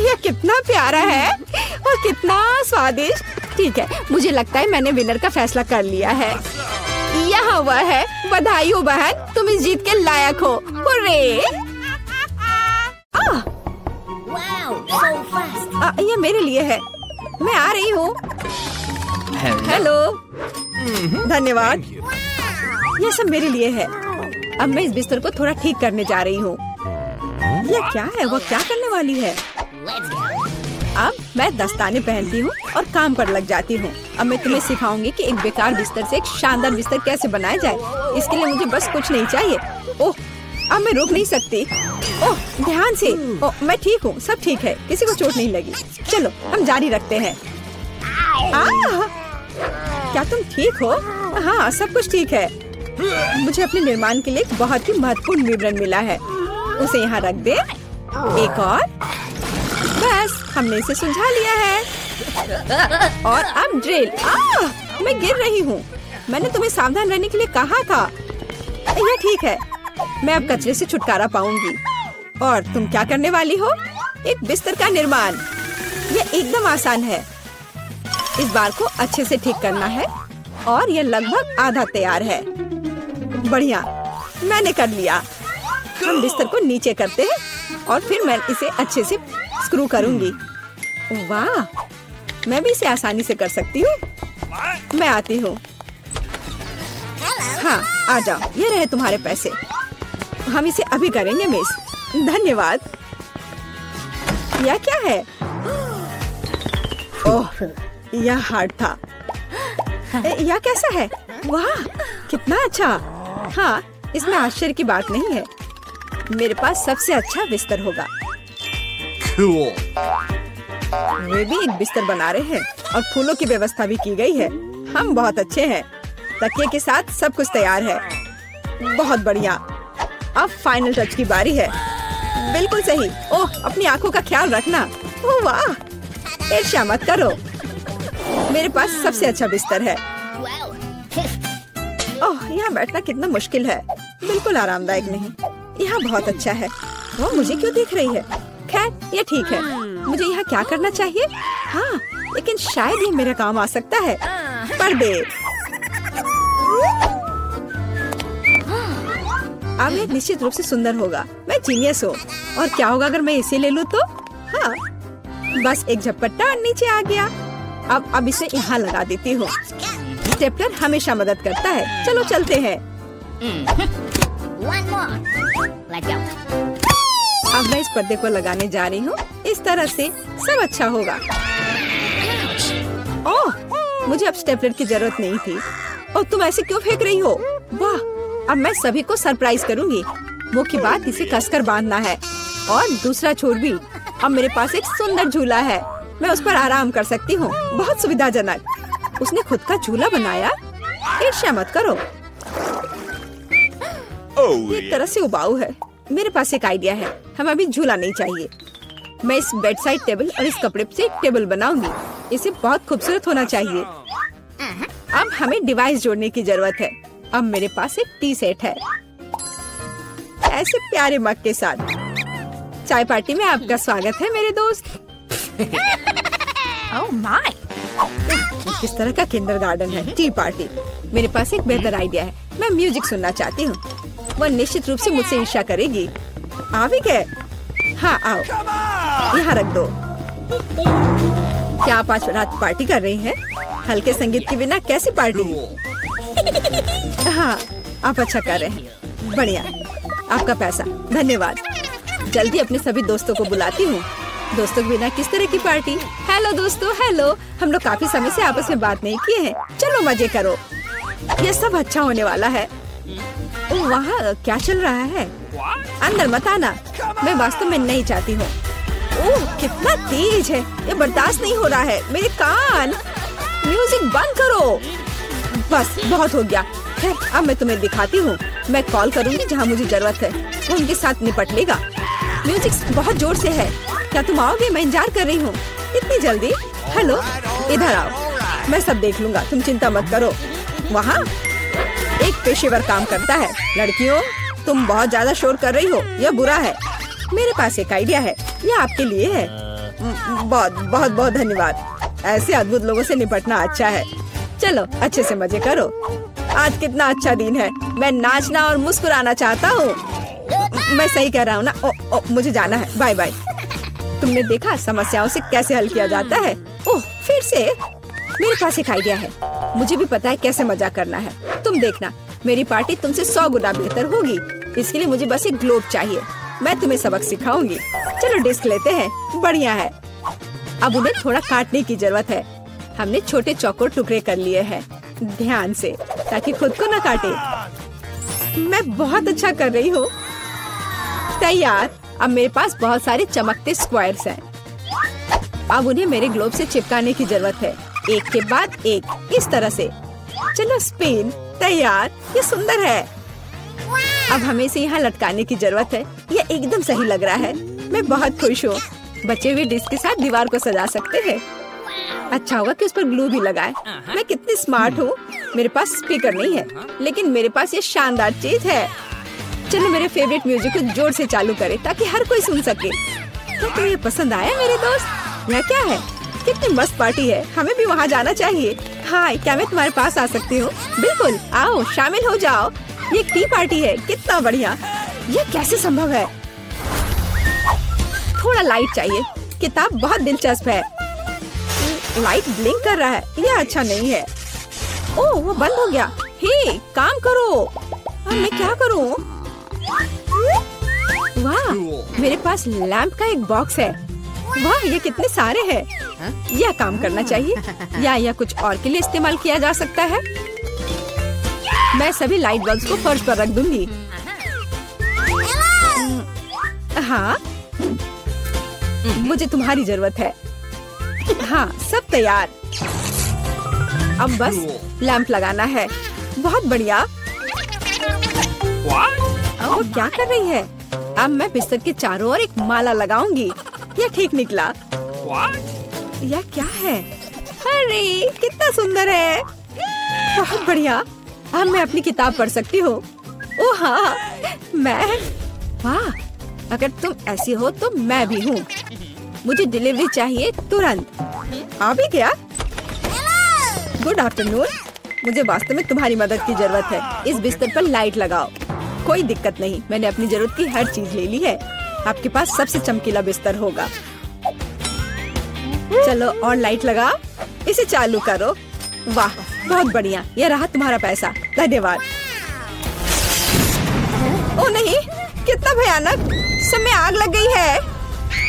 यह कितना प्यारा है और कितना स्वादिष्ट। ठीक है, मुझे लगता है मैंने विनर का फैसला कर लिया है। यहाँ वह है बधाई हो बहन, तुम इस जीत के लायक हो। हुर्रे! ये मेरे लिए है, मैं आ रही हूँ। हेलो, धन्यवाद। ये सब मेरे लिए है। अब मैं इस बिस्तर को थोड़ा ठीक करने जा रही हूँ। यह क्या है? वो क्या करने वाली है? अब मैं दस्ताने पहनती हूँ और काम पर लग जाती हूँ। अब मैं तुम्हें सिखाऊंगी कि एक बेकार बिस्तर से एक शानदार बिस्तर कैसे बनाया जाए। इसके लिए मुझे बस कुछ नहीं चाहिए। ओह, अब मैं रुक नहीं सकती। ओह, ध्यान से। ओह, मैं ठीक हूँ, सब ठीक है, किसी को चोट नहीं लगी। चलो हम जारी रखते हैं। क्या तुम ठीक हो? हाँ, सब कुछ ठीक है। मुझे अपने निर्माण के लिए एक बहुत ही महत्वपूर्ण विवरण मिला है। उसे यहाँ रख दे। एक और, बस हमने इसे सुलझा लिया है। और अब ड्रिल। मैं गिर रही हूँ। मैंने तुम्हें सावधान रहने के लिए कहा था। यह ठीक है, मैं अब कचरे से छुटकारा पाऊंगी। और तुम क्या करने वाली हो? एक बिस्तर का निर्माण। यह एकदम आसान है। इस बार को अच्छे से ठीक करना है और यह लगभग आधा तैयार है। बढ़िया, मैंने कर लिया। हम बिस्तर को नीचे करते हैं और फिर मैं इसे अच्छे से स्क्रू करूंगी। वाह, मैं भी इसे आसानी से कर सकती हूँ। मैं आती हूँ। हाँ, आ जाओ, ये रहे तुम्हारे पैसे। हम इसे अभी करेंगे मिस। धन्यवाद। यह क्या है? ओह, यह हार्ड था। यह कैसा है? वाह, कितना अच्छा। हाँ, इसमें आश्चर्य की बात नहीं है। मेरे पास सबसे अच्छा बिस्तर होगा। Cool. वे भी एक बिस्तर बना रहे हैं और फूलों की व्यवस्था भी की गई है। हम बहुत अच्छे हैं। तकिए के साथ सब कुछ तैयार है। बहुत बढ़िया। अब फाइनल टच की बारी है। बिल्कुल सही। ओह, अपनी आंखों का ख्याल रखना। ओह वाह, ईर्ष्या मत करो। मेरे पास सबसे अच्छा बिस्तर है। ओह, यहाँ बैठना कितना मुश्किल है। बिल्कुल आरामदायक नहीं। यहाँ बहुत अच्छा है। वो मुझे क्यों देख रही है? खैर, ये ठीक है। मुझे यहाँ क्या करना चाहिए? हाँ, लेकिन शायद ये मेरा काम आ सकता है। पर्दे। अब ये निश्चित रूप से सुंदर होगा। मैं जीनियस हूँ। और क्या होगा अगर मैं इसे ले लूँ तो? हाँ, बस एक झपट्टा और नीचे आ गया। अब इसे यहाँ लगा देती हूँ। स्टेपलर हमेशा मदद करता है। चलो चलते हैं। अब मैं इस पर्दे को लगाने जा रही हूँ। इस तरह से सब अच्छा होगा। ओह, मुझे अब स्टेपलर की जरूरत नहीं थी। और तुम ऐसे क्यों फेंक रही हो? वाह, अब मैं सभी को सरप्राइज करूंगी। मुख्य बात इसे कसकर बांधना है और दूसरा छोर भी। अब मेरे पास एक सुंदर झूला है। मैं उस पर आराम कर सकती हूँ। बहुत सुविधाजनक। उसने खुद का झूला बनाया। ईर्ष्या मत करो। एक तरह से उबाऊ है। मेरे पास एक आइडिया है। हमें अभी झूला नहीं चाहिए। मैं इस बेड साइड टेबल और इस कपड़े से एक टेबल बनाऊंगी। इसे बहुत खूबसूरत होना चाहिए। अब हमें डिवाइस जोड़ने की जरूरत है। अब मेरे पास एक टी सेट है, ऐसे प्यारे मग के साथ। चाय पार्टी में आपका स्वागत है मेरे दोस्त। Oh my! किस तरह का किंडरगार्टन है टी पार्टी। मेरे पास एक बेहतर आइडिया है। मैं म्यूजिक सुनना चाहती हूँ। वह निश्चित रूप से मुझसे ईर्ष्या करेगी। आ भी गए? हाँ, आओ, यहाँ रख दो। क्या आप आज रात पार्टी कर रही हैं? हल्के संगीत के बिना कैसी पार्टी? हाँ, आप अच्छा कर रहे हैं। बढ़िया, आपका पैसा। धन्यवाद। जल्दी अपने सभी दोस्तों को बुलाती हूँ। दोस्तों के बिना किस तरह की पार्टी? हेलो दोस्तों, हेलो। हम लोग काफी समय से आपस में बात नहीं किए हैं। चलो मजे करो। ये सब अच्छा होने वाला है। ओह, वहाँ क्या चल रहा है? अंदर मत आना। मैं वास्तव में नहीं चाहती हूँ। ओह, कितना तेज है। ये बर्दाश्त नहीं हो रहा है। मेरे कान। म्यूजिक बंद करो। बस बहुत हो गया। खैर, अब मैं तुम्हें दिखाती हूँ। मैं कॉल करूँगी जहाँ मुझे जरूरत है। वो उनके साथ निपट लेगा। म्यूजिक बहुत जोर से है। क्या तुम आओगे? मैं इंतजार कर रही हूँ। इतनी जल्दी? हेलो, इधर आओ। मैं सब देख लूंगा, तुम चिंता मत करो। वहाँ एक पेशेवर काम करता है। लड़कियों, तुम बहुत ज्यादा शोर कर रही हो। यह बुरा है। मेरे पास एक आइडिया है। यह आपके लिए है। बहुत बहुत बहुत धन्यवाद। ऐसे अद्भुत लोगों से निपटना अच्छा है। चलो अच्छे से मजे करो। आज कितना अच्छा दिन है। मैं नाचना और मुस्कुराना चाहता हूँ। मैं सही कह रहा हूँ ना? मुझे जाना है। Bye bye. तुमने देखा समस्याओं से कैसे हल किया जाता है? ओह, फिर से मेरे पास एक आइडिया है। मुझे भी पता है कैसे मजाक करना है। तुम देखना, मेरी पार्टी तुमसे 100 गुना बेहतर होगी। इसके लिए मुझे बस एक ग्लोब चाहिए। मैं तुम्हें सबक सिखाऊंगी। चलो डिस्क लेते हैं। बढ़िया है। अब उन्हें थोड़ा काटने की जरूरत है। हमने छोटे चौकोर टुकड़े कर लिए हैं, ध्यान से, ताकि खुद को न काटे। मैं बहुत अच्छा कर रही हूँ। तैयार। अब मेरे पास बहुत सारे चमकते स्क्वायर्स हैं। अब उन्हें मेरे ग्लोब से चिपकाने की जरूरत है, एक के बाद एक, इस तरह से। चलो स्पिन। तैयार। ये सुंदर है। अब हमें इसे यहाँ लटकाने की जरूरत है। ये एकदम सही लग रहा है। मैं बहुत खुश हूँ। बचे हुए डिस्क के साथ दीवार को सजा सकते हैं। अच्छा होगा कि उस पर ग्लू भी लगाए। मैं कितनी स्मार्ट हूँ। मेरे पास स्पीकर नहीं है, लेकिन मेरे पास ये शानदार चीज है। चलो मेरे फेवरेट म्यूजिक को जोर से चालू करें ताकि हर कोई सुन सके। क्या तुम्हें ये पसंद आया मेरे दोस्त? यह क्या है? कितनी मस्त पार्टी है। हमें भी वहाँ जाना चाहिए। हाय, क्या मैं तुम्हारे पास आ सकती हूँ? बिल्कुल, आओ शामिल हो जाओ। ये एक टी पार्टी है। कितना बढ़िया। ये कैसे संभव है? थोड़ा लाइट चाहिए। किताब बहुत दिलचस्प है। लाइट ब्लिंक कर रहा है। यह अच्छा नहीं है। ओह, वो बंद हो गया। हे, काम करो। अब मैं क्या करूँ? वाह, मेरे पास लैंप का एक बॉक्स है। वाह, ये कितने सारे हैं। यह काम करना चाहिए या कुछ और के लिए इस्तेमाल किया जा सकता है। मैं सभी लाइट बल्ब्स को फर्श पर रख दूंगी। हाँ, मुझे तुम्हारी जरूरत है। हाँ, सब तैयार। अब बस लैंप लगाना है। बहुत बढ़िया। वो क्या कर रही है? अब मैं बिस्तर के चारों ओर एक माला लगाऊंगी। यह ठीक निकला। यह क्या है? अरे कितना सुंदर है। बहुत बढ़िया। अब मैं अपनी किताब पढ़ सकती हूँ। ओह हाँ, मैं। वाह, अगर तुम ऐसी हो तो मैं भी हूँ। मुझे डिलीवरी चाहिए तुरंत। आ भी गया। Good afternoon. मुझे वास्तव में तुम्हारी मदद की जरूरत है। इस बिस्तर पर लाइट लगाओ। कोई दिक्कत नहीं, मैंने अपनी जरूरत की हर चीज ले ली है। आपके पास सबसे चमकीला बिस्तर होगा। चलो और लाइट लगाओ। इसे चालू करो। वाह, बहुत बढ़िया। यह रहा तुम्हारा पैसा। धन्यवाद। ओ नहीं, कितना भयानक। सब में आग लग गई है।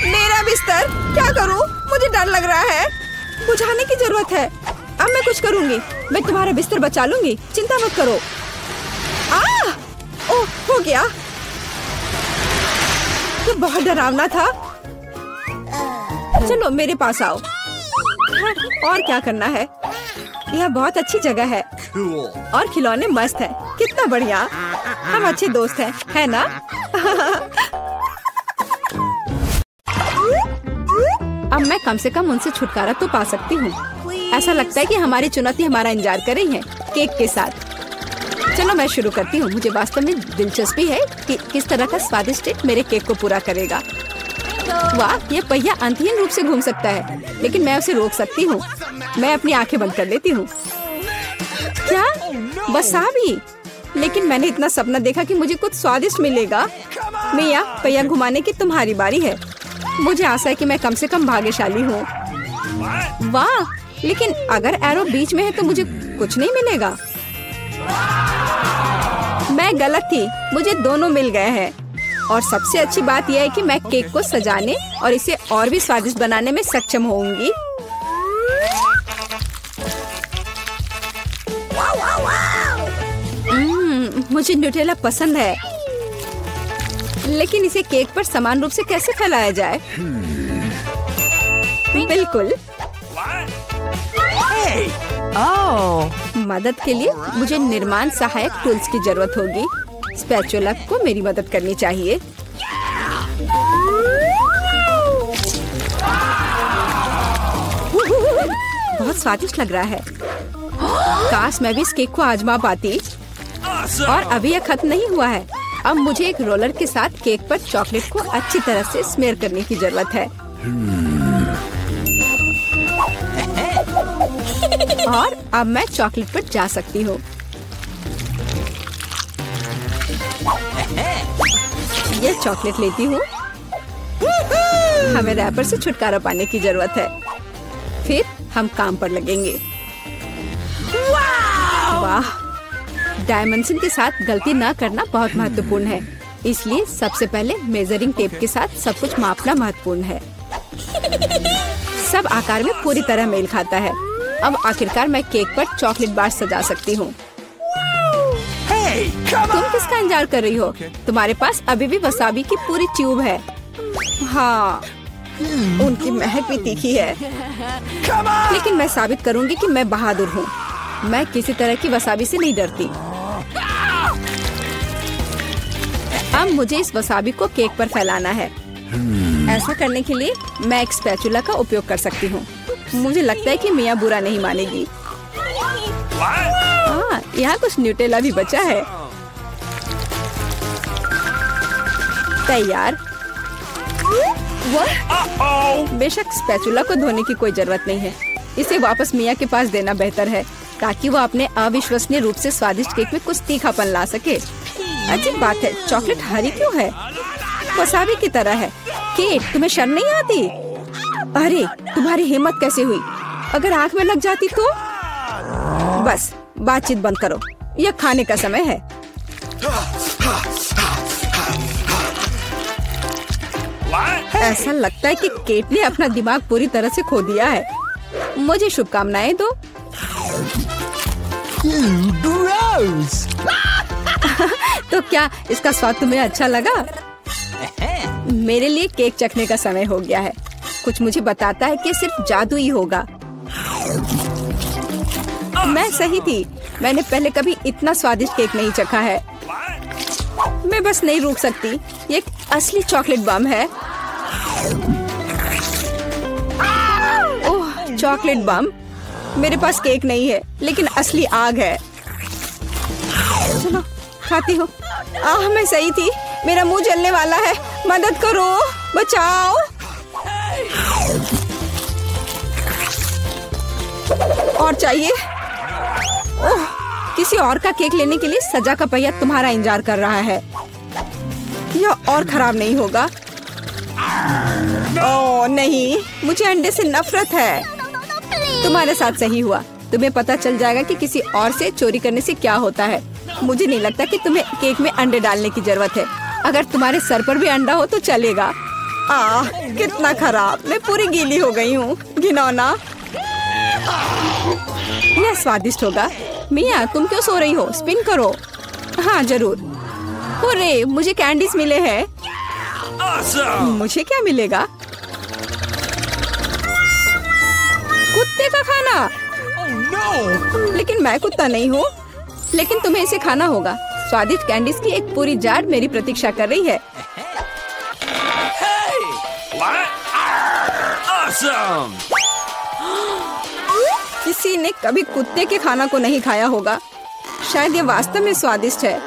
मेरा बिस्तर, क्या करूं? मुझे डर लग रहा है। बुझाने की जरूरत है। अब मैं कुछ करूंगी। मैं तुम्हारा बिस्तर बचा लूंगी, चिंता मत करो। ओह, हो गया। तो बहुत डरावना था। चलो मेरे पास आओ। और क्या करना है? यह बहुत अच्छी जगह है। और खिलौने मस्त है। कितना बढ़िया। हम अच्छे दोस्त हैं, है ना? अब मैं कम से कम उनसे छुटकारा तो पा सकती हूँ। ऐसा लगता है कि हमारी चुनौती हमारा इंतजार कर रही है, केक के साथ। चलो मैं शुरू करती हूँ। मुझे वास्तव में दिलचस्पी है कि किस तरह का स्वादिष्ट केक मेरे केक को पूरा करेगा। वाह, ये पहिया अंतहीन रूप से घूम सकता है, लेकिन मैं उसे रोक सकती हूँ। मैं अपनी आंखें बंद कर लेती हूँ। क्या? बस आ भी? लेकिन मैंने इतना सपना देखा कि मुझे कुछ स्वादिष्ट मिलेगा। मिया, पहिया घुमाने की तुम्हारी बारी है। मुझे आशा है कि मैं कम से कम भाग्यशाली हूँ। वाह, लेकिन अगर एरो बीच में है तो मुझे कुछ नहीं मिलेगा। मैं गलत थी, मुझे दोनों मिल गए हैं। और सबसे अच्छी बात यह है कि मैं केक को सजाने और इसे और भी स्वादिष्ट बनाने में सक्षम होंगी। मुझे न्यूटेला पसंद है, लेकिन इसे केक पर समान रूप से कैसे फैलाया जाए? बिल्कुल। मदद के लिए मुझे निर्माण सहायक टूल्स की जरूरत होगी। स्पैचुला को मेरी मदद करनी चाहिए। बहुत स्वादिष्ट लग रहा है। काश मैं भी इस केक को आजमा पाती। और अभी यह खत्म नहीं हुआ है। अब मुझे एक रोलर के साथ केक पर चॉकलेट को अच्छी तरह से स्मेयर करने की जरूरत है। और अब मैं चॉकलेट पर जा सकती हूँ। ये चॉकलेट लेती हूँ। हमें रैपर से छुटकारा पाने की जरूरत है। फिर हम काम पर लगेंगे। वाह! डायमेंशन के साथ गलती ना करना बहुत महत्वपूर्ण है, इसलिए सबसे पहले मेजरिंग टेप के साथ सब कुछ मापना महत्वपूर्ण है। सब आकार में पूरी तरह मेल खाता है। अब आखिरकार मैं केक पर चॉकलेट बार सजा सकती हूँ। तुम किसका इंतजार कर रही हो? तुम्हारे पास अभी भी वसाबी की पूरी ट्यूब है। हाँ, उनकी महक भी तीखी है, लेकिन मैं साबित करूंगी कि मैं बहादुर हूँ। मैं किसी तरह की वसाबी से नहीं डरती। अब मुझे इस वसाबी को केक पर फैलाना है। ऐसा करने के लिए मैं एक स्पैचुला का उपयोग कर सकती हूँ। मुझे लगता है कि मियाँ बुरा नहीं मानेगी। हाँ, यहाँ कुछ न्यूटेला भी बचा है। तैयार। बेशक स्पैचुला को धोने की कोई जरूरत नहीं है। इसे वापस मियाँ के पास देना बेहतर है, ताकि वो अपने अविश्वसनीय रूप से स्वादिष्ट केक में कुछ तीखापन ला सके। अजीब बात है, चॉकलेट हरी क्यों है? वसाबी की तरह है। केट, तुम्हें शर्म नहीं आती? अरे, तुम्हारी हिम्मत कैसे हुई? अगर आँख में लग जाती तो? बस बातचीत बंद करो, यह खाने का समय है। ऐसा लगता है कि केट ने अपना दिमाग पूरी तरह से खो दिया है। मुझे शुभकामनाएं दो। तो क्या इसका स्वाद तुम्हें अच्छा लगा? मेरे लिए केक चखने का समय हो गया है। कुछ मुझे बताता है कि सिर्फ जादू ही होगा। मैं सही थी, मैंने पहले कभी इतना स्वादिष्ट केक नहीं चखा है। मैं बस नहीं रुक सकती। ये एक असली चॉकलेट बम है। ओह, चॉकलेट बम। मेरे पास केक नहीं है, लेकिन असली आग है। चलो खाती हूँ। मैं सही थी, मेरा मुंह जलने वाला है। मदद करो, बचाओ। और चाहिए? ओह, किसी और का केक लेने के लिए सजा का पहिया तुम्हारा इंतजार कर रहा है। यह और खराब नहीं होगा। ओह नहीं, मुझे अंडे से नफरत है। तुम्हारे साथ सही हुआ। तुम्हें पता चल जाएगा कि किसी और से चोरी करने से क्या होता है। मुझे नहीं लगता कि तुम्हें केक में अंडे डालने की जरूरत है। अगर तुम्हारे सर पर भी अंडा हो तो चलेगा। कितना खराब, मैं पूरी गीली हो गई हूँ। घिनौना। यह स्वादिष्ट होगा। मिया, तुम क्यों सो रही हो? स्पिन करो। हाँ जरूर। अरे, मुझे कैंडीज मिले हैं। मुझे क्या मिलेगा? कुत्ते का खाना। लेकिन मैं कुत्ता नहीं हूँ। लेकिन तुम्हें इसे खाना होगा। स्वादिष्ट कैंडीज की एक पूरी जार मेरी प्रतीक्षा कर रही है। किसी ने कभी कुत्ते के खाना को नहीं खाया होगा। शायद ये वास्तव में स्वादिष्ट है,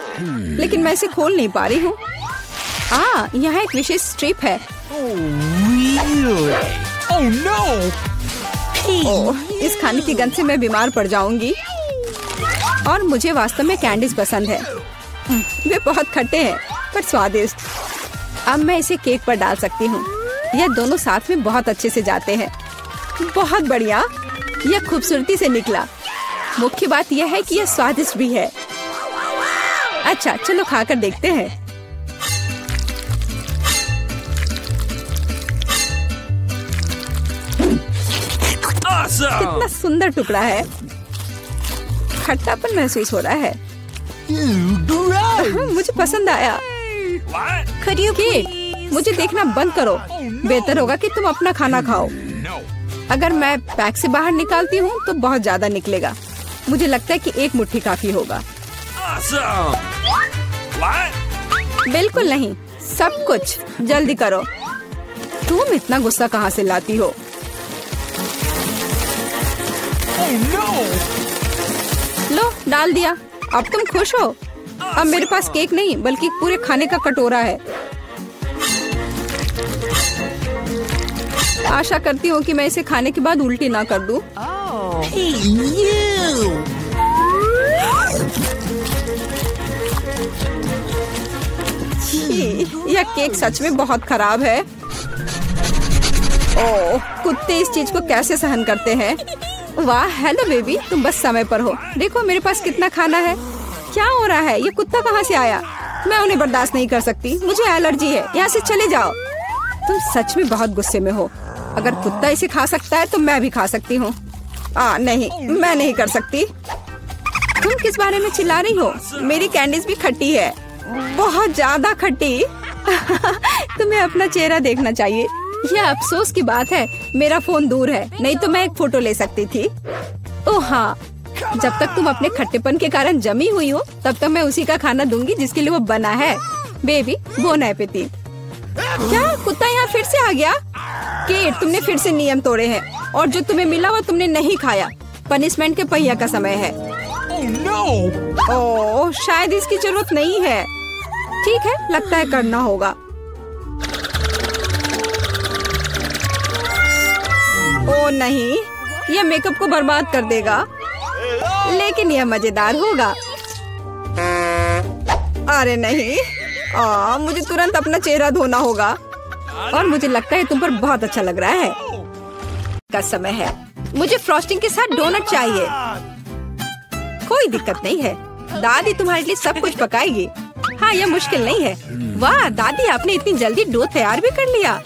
लेकिन मैं इसे खोल नहीं पा रही हूँ। यहाँ एक विशेष स्ट्रिप है। ओह, इस खाने की गंध से मैं बीमार पड़ जाऊंगी। और मुझे वास्तव में कैंडीज पसंद है। वे बहुत खट्टे हैं पर स्वादिष्ट। अब मैं इसे केक पर डाल सकती हूँ। यह दोनों साथ में बहुत अच्छे से जाते हैं। बहुत बढ़िया, यह खूबसूरती से निकला। मुख्य बात यह है कि यह स्वादिष्ट भी है। अच्छा, चलो खाकर देखते हैं। कितना सुंदर टुकड़ा है। खट्टापन महसूस हो रहा है। मुझे पसंद आया। केक, मुझे देखना बंद करो। बेहतर होगा कि तुम अपना खाना खाओ। अगर मैं पैक से बाहर निकालती हूँ तो बहुत ज्यादा निकलेगा। मुझे लगता है कि एक मुट्ठी काफी होगा। बिल्कुल नहीं, सब कुछ। जल्दी करो। तुम इतना गुस्सा कहाँ से लाती हो? लो, डाल दिया। अब तुम खुश हो? अब मेरे पास केक नहीं बल्कि पूरे खाने का कटोरा है। आशा करती हूँ कि मैं इसे खाने के बाद उल्टी ना कर दूं। यह केक सच में बहुत खराब है। ओह, कुत्ते इस चीज को कैसे सहन करते हैं। वाह, हेलो बेबी, तुम बस समय पर हो। देखो मेरे पास कितना खाना है। क्या हो रहा है? ये कुत्ता कहाँ से आया? मैं उन्हें बर्दाश्त नहीं कर सकती, मुझे एलर्जी है। यहाँ से चले जाओ। तुम सच में बहुत गुस्से में हो। अगर कुत्ता इसे खा सकता है तो मैं भी खा सकती हूँ। नहीं, मैं नहीं कर सकती। तुम किस बारे में चिल्ला रही हो? मेरी कैंडीज भी खट्टी है, बहुत ज्यादा खट्टी। तुम्हें अपना चेहरा देखना चाहिए। यह अफसोस की बात है, मेरा फोन दूर है, नहीं तो मैं एक फोटो ले सकती थी। ओह हाँ, जब तक तुम अपने खट्टेपन के कारण जमी हुई हो तब तक मैं उसी का खाना दूंगी जिसके लिए वो बना है। Baby, bone appétit. क्या कुत्ता यहाँ फिर से आ गया? केट, तुमने फिर से नियम तोड़े हैं और जो तुम्हें मिला वो तुमने नहीं खाया। पनिशमेंट के पहिया का समय है। ओह, शायद इसकी जरूरत नहीं है। ठीक है, लगता है करना होगा। ओह नहीं, यह मेकअप को बर्बाद कर देगा, लेकिन यह मजेदार होगा। अरे नहीं, मुझे तुरंत अपना चेहरा धोना होगा। और मुझे लगता है तुम पर बहुत अच्छा लग रहा है। का समय है। मुझे फ्रॉस्टिंग के साथ डोनट चाहिए। कोई दिक्कत नहीं है, दादी तुम्हारे लिए सब कुछ पकाएगी। हाँ, यह मुश्किल नहीं है। वाह दादी, आपने इतनी जल्दी डो तैयार भी कर लिया।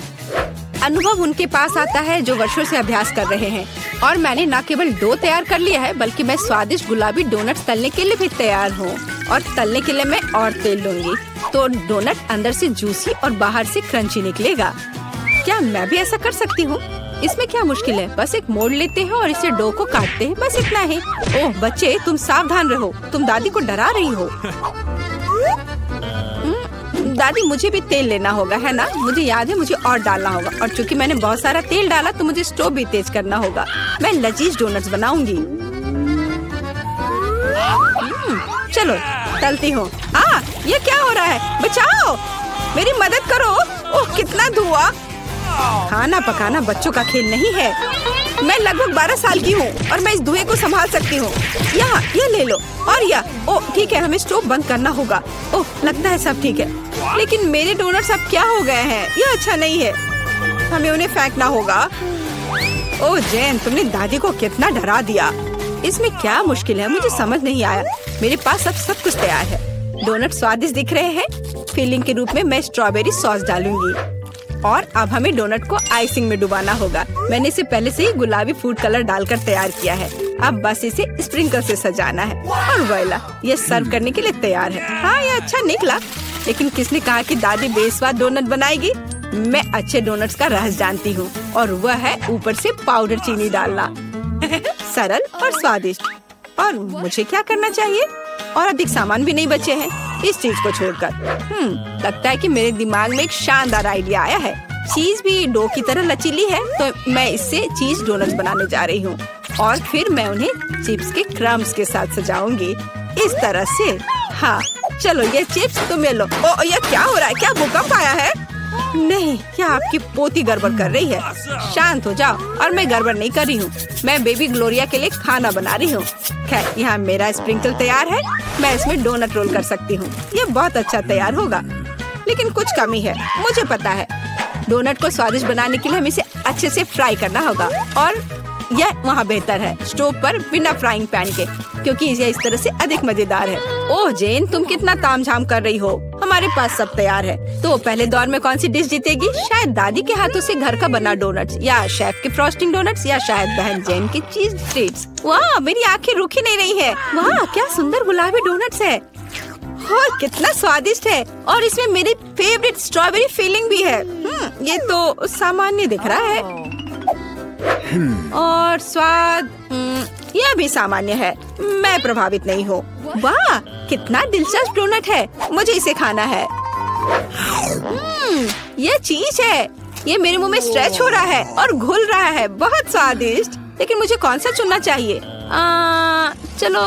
अनुभव उनके पास आता है जो वर्षों से अभ्यास कर रहे हैं। और मैंने न केवल डो तैयार कर लिया है, बल्कि मैं स्वादिष्ट गुलाबी डोनट्स तलने के लिए भी तैयार हूँ। और तलने के लिए मैं और तेल लूंगी, तो डोनट अंदर से जूसी और बाहर से क्रंची निकलेगा। क्या मैं भी ऐसा कर सकती हूँ? इसमें क्या मुश्किल है? बस एक मोड़ लेते हैं और इसे डो को काटते हैं, बस इतना ही। ओह बच्चे, तुम सावधान रहो, तुम दादी को डरा रही हो। दादी, मुझे भी तेल लेना होगा, है ना? मुझे याद है, मुझे और डालना होगा। और चूंकि मैंने बहुत सारा तेल डाला तो मुझे स्टोव भी तेज करना होगा। मैं लजीज डोनट्स बनाऊंगी। चलो तलती हूँ। ये क्या हो रहा है? बचाओ, मेरी मदद करो। ओह, कितना धुआं। खाना पकाना बच्चों का खेल नहीं है। मैं लगभग 12 साल की हूँ और मैं इस धुएं को संभाल सकती हूँ। यहाँ, ये ले लो। और यह, ओह ठीक है, हमें स्टोव बंद करना होगा। ओह, लगता है सब ठीक है, लेकिन मेरे डोनट्स अब क्या हो गए हैं? यह अच्छा नहीं है, हमें उन्हें फेंकना होगा। ओह जेन, तुमने दादी को कितना डरा दिया। इसमें क्या मुश्किल है? मुझे समझ नहीं आया। मेरे पास अब सब कुछ तैयार है। डोनट स्वादिष्ट दिख रहे हैं। फिलिंग के रूप में मैं स्ट्रॉबेरी सॉस डालूंगी। और अब हमें डोनट को आइसिंग में डुबाना होगा। मैंने इसे पहले से ही गुलाबी फूड कलर डालकर तैयार किया है। अब बस इसे स्प्रिंकल से सजाना है और वोइला, ये सर्व करने के लिए तैयार है। हाँ, ये अच्छा निकला। लेकिन किसने कहा कि दादी बेस्वाद डोनट बनाएगी? मैं अच्छे डोनट्स का रहस्य जानती हूँ, और वह है ऊपर से पाउडर चीनी डालना। सरल और स्वादिष्ट। और मुझे क्या करना चाहिए? और अधिक सामान भी नहीं बचे हैं इस चीज को छोड़कर। लगता है कि मेरे दिमाग में एक शानदार आइडिया आया है। चीज भी डो की तरह लचीली है, तो मैं इससे चीज डोनट्स बनाने जा रही हूँ। और फिर मैं उन्हें चिप्स के क्रम्स के साथ सजाऊंगी, इस तरह से। हाँ चलो, ये चिप्स तुम ले लो। ओ, ये क्या हो रहा है? क्या भूकंप आया है? नहीं, क्या आपकी पोती गड़बड़ कर रही है? शांत हो जाओ। और मैं गड़बड़ नहीं कर रही हूँ, मैं बेबी ग्लोरिया के लिए खाना बना रही हूँ। खैर, यहाँ मेरा स्प्रिंकल तैयार है। मैं इसमें डोनट रोल कर सकती हूँ। ये बहुत अच्छा तैयार होगा, लेकिन कुछ कमी है, मुझे पता है। डोनट को स्वादिष्ट बनाने के लिए हमें इसे अच्छे से फ्राई करना होगा। और यह वहाँ बेहतर है स्टोव पर बिना फ्राइंग पैन के, क्योंकि यह इस तरह से अधिक मजेदार है। ओह जेन, तुम कितना तामझाम कर रही हो। हमारे पास सब तैयार है। तो पहले दौर में कौन सी डिश जीतेगी? शायद दादी के हाथों से घर का बना डोनट्स, या शेफ के फ्रॉस्टिंग डोनट्स, या शायद बहन जेन की चीज ट्रीट्स। वाह, मेरी आंखें रुकी नहीं रही है। वाह, क्या सुंदर गुलाबी डोनट्स है और कितना स्वादिष्ट है। और इसमें मेरी फेवरेट स्ट्रॉबेरी फिलिंग भी है। ये तो सामान्य दिख रहा है। और स्वाद यह भी सामान्य है। मैं प्रभावित नहीं हूँ। वाह, कितना दिलचस्प डोनट है, मुझे इसे खाना है। यह चीज है, ये मेरे मुंह में स्ट्रेच हो रहा है और घुल रहा है। बहुत स्वादिष्ट। लेकिन मुझे कौन सा चुनना चाहिए? चलो,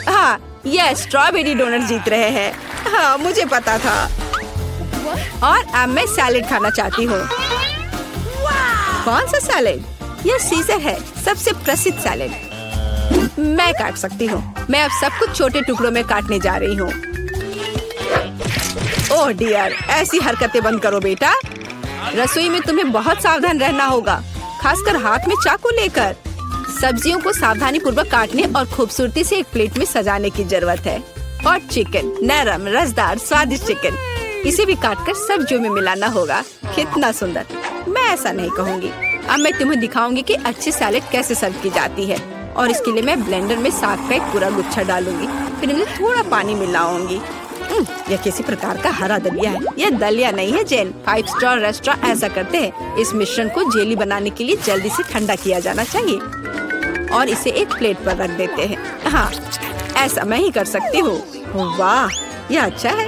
हाँ, यह स्ट्रॉबेरी डोनट जीत रहे हैं। हाँ, मुझे पता था। और अब मैं सैलेड खाना चाहती हूँ। कौन सा सैलेड? यह सीजर है, सबसे प्रसिद्ध सैलेड। मैं काट सकती हूँ। मैं अब सब कुछ छोटे टुकड़ों में काटने जा रही हूँ। ओह डियर, ऐसी हरकतें बंद करो बेटा। रसोई में तुम्हें बहुत सावधान रहना होगा, खासकर हाथ में चाकू लेकर। सब्जियों को सावधानी पूर्वक काटने और खूबसूरती से एक प्लेट में सजाने की जरूरत है। और चिकन, नरम, रसदार, स्वादिष्ट चिकन, इसे भी काटकर सब्जियों में मिलाना होगा। कितना सुंदर। मैं ऐसा नहीं कहूँगी। अब मैं तुम्हें दिखाऊंगी कि अच्छी सैलेड कैसे सर्व की जाती है। और इसके लिए मैं ब्लेंडर में साग का एक पूरा गुच्छा डालूंगी, फिर इनमें थोड़ा पानी मिलाऊंगी। यह किसी प्रकार का हरा दलिया है। यह दलिया नहीं है जेन, 5 स्टार रेस्टोरेंट ऐसा करते हैं। इस मिश्रण को जेली बनाने के लिए जल्दी से ठंडा किया जाना चाहिए और इसे एक प्लेट पर रख देते हैं। हाँ, ऐसा मैं ही कर सकती हूँ। वाह, यह अच्छा है।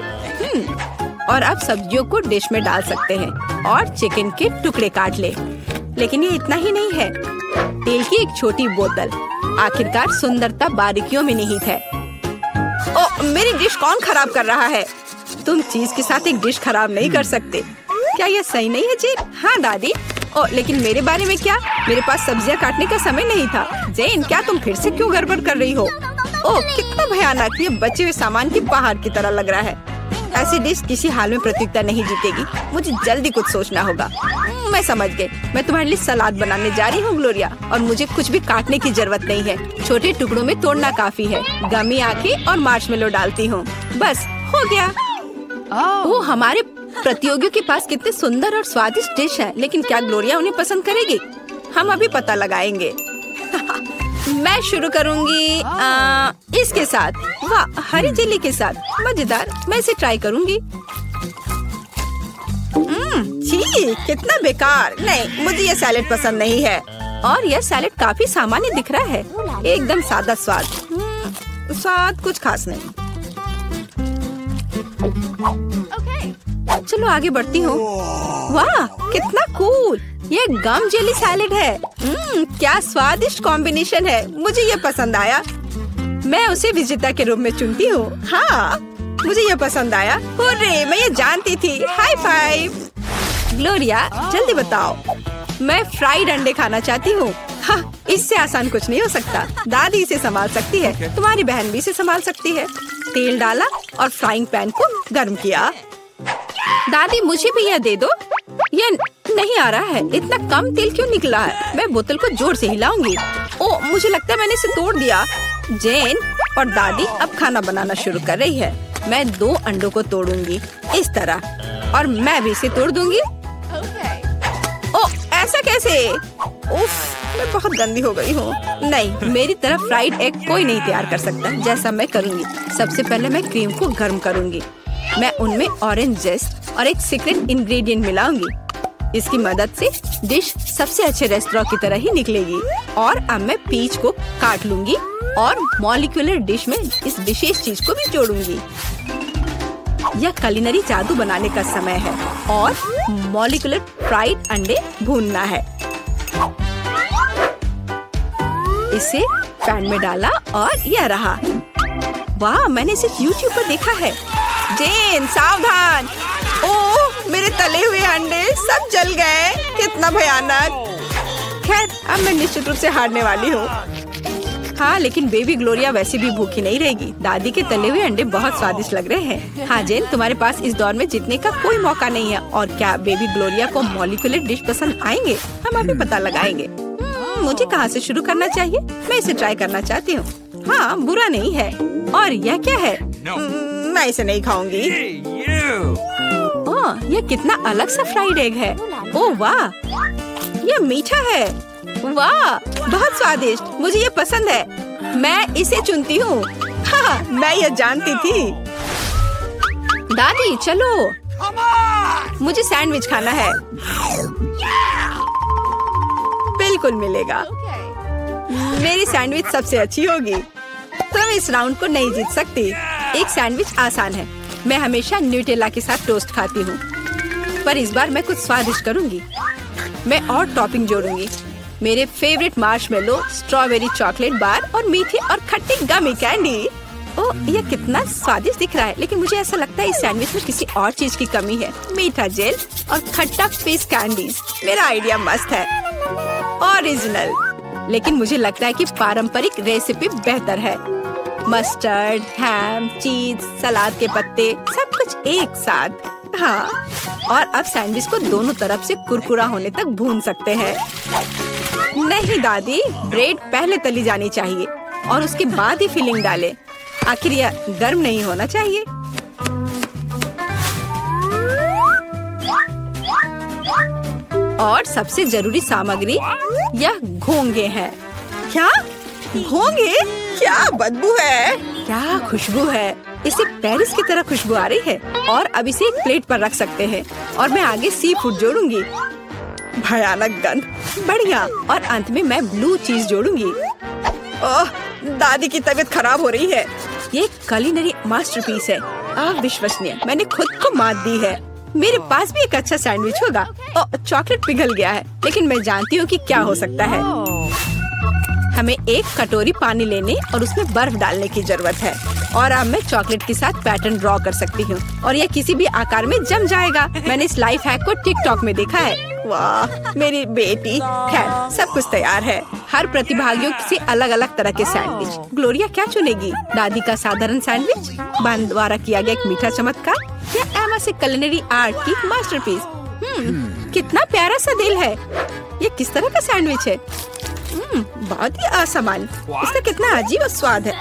और अब सब्जियों को डिश में डाल सकते हैं और चिकन के टुकड़े काट ले। लेकिन ये इतना ही नहीं है। तेल की एक छोटी बोतल, आखिरकार सुंदरता बारीकियों में निहित है। ओ, मेरी डिश कौन खराब कर रहा है? तुम चीज के साथ एक डिश खराब नहीं कर सकते। क्या यह सही नहीं है जेन? हाँ दादी। ओ, लेकिन मेरे बारे में क्या? मेरे पास सब्जियां काटने का समय नहीं था। जेन, क्या तुम फिर से क्यों गड़बड़ कर रही हो? ओह, कितना भयानक। ये बचे हुए सामान की पहाड़ की तरह लग रहा है। ऐसी डिश किसी हाल में प्रतियोगिता नहीं जीतेगी। मुझे जल्दी कुछ सोचना होगा। मैं समझ गई। मैं तुम्हारे लिए सलाद बनाने जा रही हूँ ग्लोरिया, और मुझे कुछ भी काटने की जरूरत नहीं है। छोटे टुकड़ों में तोड़ना काफी है। गमी आंखें और मार्शमेलो डालती हूँ। बस हो गया। वो हमारे प्रतियोगियों के पास कितने सुंदर और स्वादिष्ट डिश है, लेकिन क्या ग्लोरिया उन्हें पसंद करेगी? हम अभी पता लगाएंगे। मैं शुरू करूंगी इसके साथ। वाह, हरी जेली के साथ। मजेदार। मैं इसे ट्राई करूंगी। छी, कितना बेकार। नहीं, मुझे ये सैलेड पसंद नहीं है। और यह सैलेड काफी सामान्य दिख रहा है। एकदम सादा स्वाद। स्वाद कुछ खास नहीं। चलो आगे बढ़ती हूँ। वाह, कितना कूल। ये गम जेली सैलेड है। क्या स्वादिष्ट कॉम्बिनेशन है। मुझे ये पसंद आया। मैं उसे विजेता के रूप में चुनती हूँ। हाँ, मुझे ये पसंद आया। हुर्रे, मैं ये जानती थी। High five. ग्लोरिया, जल्दी बताओ। मैं फ्राइड अंडे खाना चाहती हूँ। हाँ, इससे आसान कुछ नहीं हो सकता। दादी इसे संभाल सकती है। तुम्हारी बहन भी इसे संभाल सकती है। तेल डाला और फ्राइंग पैन को गर्म किया। दादी, मुझे भी यह दे दो। यह नहीं आ रहा है। इतना कम तेल क्यों निकला है? मैं बोतल को जोर से हिलाऊंगी। ओ, मुझे लगता है मैंने इसे तोड़ दिया। जेन और दादी अब खाना बनाना शुरू कर रही है। मैं 2 अंडों को तोड़ूंगी इस तरह, और मैं भी इसे तोड़ दूंगी। ओ, ऐसा कैसे? उफ, मैं बहुत गंदी हो गई हूँ। नहीं, मेरी तरफ फ्राइड एग कोई नहीं तैयार कर सकता। जैसा मैं करूँगी। सबसे पहले मैं क्रीम को गर्म करूँगी। मैं उनमें ऑरेंज जेस्ट और एक सीक्रेट इंग्रेडिएंट मिलाऊंगी। इसकी मदद से डिश सबसे अच्छे रेस्टोरेंट की तरह ही निकलेगी। और अब मैं पीच को काट लूंगी और मॉलिक्यूलर डिश में इस विशेष चीज को भी जोड़ूंगी। यह कुलिनरी जादू बनाने का समय है और मॉलिक्यूलर फ्राइड अंडे भूनना है। इसे पैन में डाला और यह रहा। वाह, मैंने इसे YouTube पर देखा है। जेन, सावधान। ओह, मेरे तले हुए अंडे सब जल गए। कितना भयानक। खैर, अब मैं निश्चित रूप से हारने वाली हूँ। हाँ, लेकिन बेबी ग्लोरिया वैसे भी भूखी नहीं रहेगी। दादी के तले हुए अंडे बहुत स्वादिष्ट लग रहे हैं। हाँ जेन, तुम्हारे पास इस दौर में जीतने का कोई मौका नहीं है। और क्या बेबी ग्लोरिया को मॉलिक्यूलर डिश पसंद आएंगे? हम अभी पता लगाएंगे। मुझे कहाँ से शुरू करना चाहिए? मैं इसे ट्राई करना चाहती हूँ। हाँ, बुरा नहीं है। और यह क्या है? मैं इसे नहीं खाऊंगी। ओह, यह कितना अलग सा फ्राइड एग है। ओह वाह, यह मीठा है। वाह, बहुत स्वादिष्ट। मुझे ये पसंद है। मैं इसे चुनती हूँ। हाँ, मैं ये जानती थी। दादी, चलो, मुझे सैंडविच खाना है। बिल्कुल मिलेगा। मेरी सैंडविच सबसे अच्छी होगी। तुम इस राउंड को नहीं जीत सकती। एक सैंडविच आसान है। मैं हमेशा न्यूटेला के साथ टोस्ट खाती हूँ, पर इस बार मैं कुछ स्वादिष्ट करूँगी। मैं और टॉपिंग जोड़ूंगी। मेरे favourite marshmallow, strawberry chocolate bar और मीठे और खट्टे गमी कैंडी। ओह, यह कितना स्वादिष्ट दिख रहा है। लेकिन मुझे ऐसा लगता है इस सैंडविच में किसी और चीज की कमी है। मीठा जेल और खट्टा फेस कैंडीज। मेरा आइडिया मस्त है, ओरिजिनल। लेकिन मुझे लगता है कि पारंपरिक रेसिपी बेहतर है। मस्टर्ड, हैम, चीज, सलाद के पत्ते, सब कुछ एक साथ। हाँ, और अब सैंडविच को दोनों तरफ से कुरकुरा होने तक भून सकते हैं। नहीं दादी, ब्रेड पहले तली जानी चाहिए और उसके बाद ही फिलिंग डालें। आखिर यह गर्म नहीं होना चाहिए। और सबसे जरूरी सामग्री यह घोंगे हैं। क्या घोंगे? क्या बदबू है, क्या खुशबू है। इसे पेरिस की तरह खुशबू आ रही है। और अब इसे एक प्लेट पर रख सकते हैं और मैं आगे सी फूड जोड़ूंगी। भयानक गंध, बढ़िया। और अंत में मैं ब्लू चीज जोड़ूंगी। ओह, दादी की तबीयत खराब हो रही है। ये कुलिनरी मास्टरपीस है, अविश्वसनीय। मैंने खुद को मात दी है। मेरे पास भी एक अच्छा सैंडविच होगा। ओह, चॉकलेट पिघल गया है, लेकिन मैं जानती हूँ कि क्या हो सकता है। हमें एक कटोरी पानी लेने और उसमें बर्फ डालने की जरूरत है। और अब मैं चॉकलेट के साथ पैटर्न ड्रॉ कर सकती हूँ और यह किसी भी आकार में जम जाएगा। मैंने इस लाइफ हैक को टिकटॉक में देखा है। वाह, मेरी बेटी। खैर, सब कुछ तैयार है। हर प्रतिभागियों से अलग अलग तरह के सैंडविच। ग्लोरिया क्या चुनेगी? दादी का साधारण सैंडविच, बहन द्वारा किया गया एक मीठा चमत्कार, या एमा से कुलिनरी आर्ट की मास्टरपीस? कितना प्यारा सा दिल है। ये किस तरह का सैंडविच है? बहुत ही असामान्य। इसका कितना अजीब स्वाद है।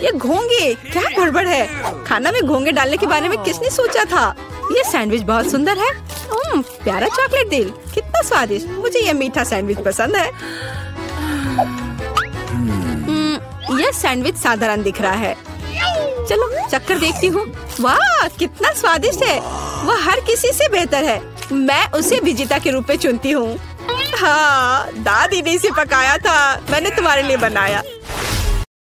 ये घोंगे, क्या गड़बड़ है। खाना में घोंगे डालने के बारे में किसने सोचा था? ये सैंडविच बहुत सुंदर है। प्यारा चॉकलेट दिल, कितना स्वादिष्ट। मुझे ये मीठा सैंडविच पसंद है। यह सैंडविच साधारण दिख रहा है। चलो चक्कर देखती हूँ। वाह, कितना स्वादिष्ट है। वह हर किसी से बेहतर है। मैं उसे विजेता के रूप में चुनती हूँ। हाँ, दादी ने इसे पकाया था, मैंने तुम्हारे लिए बनाया।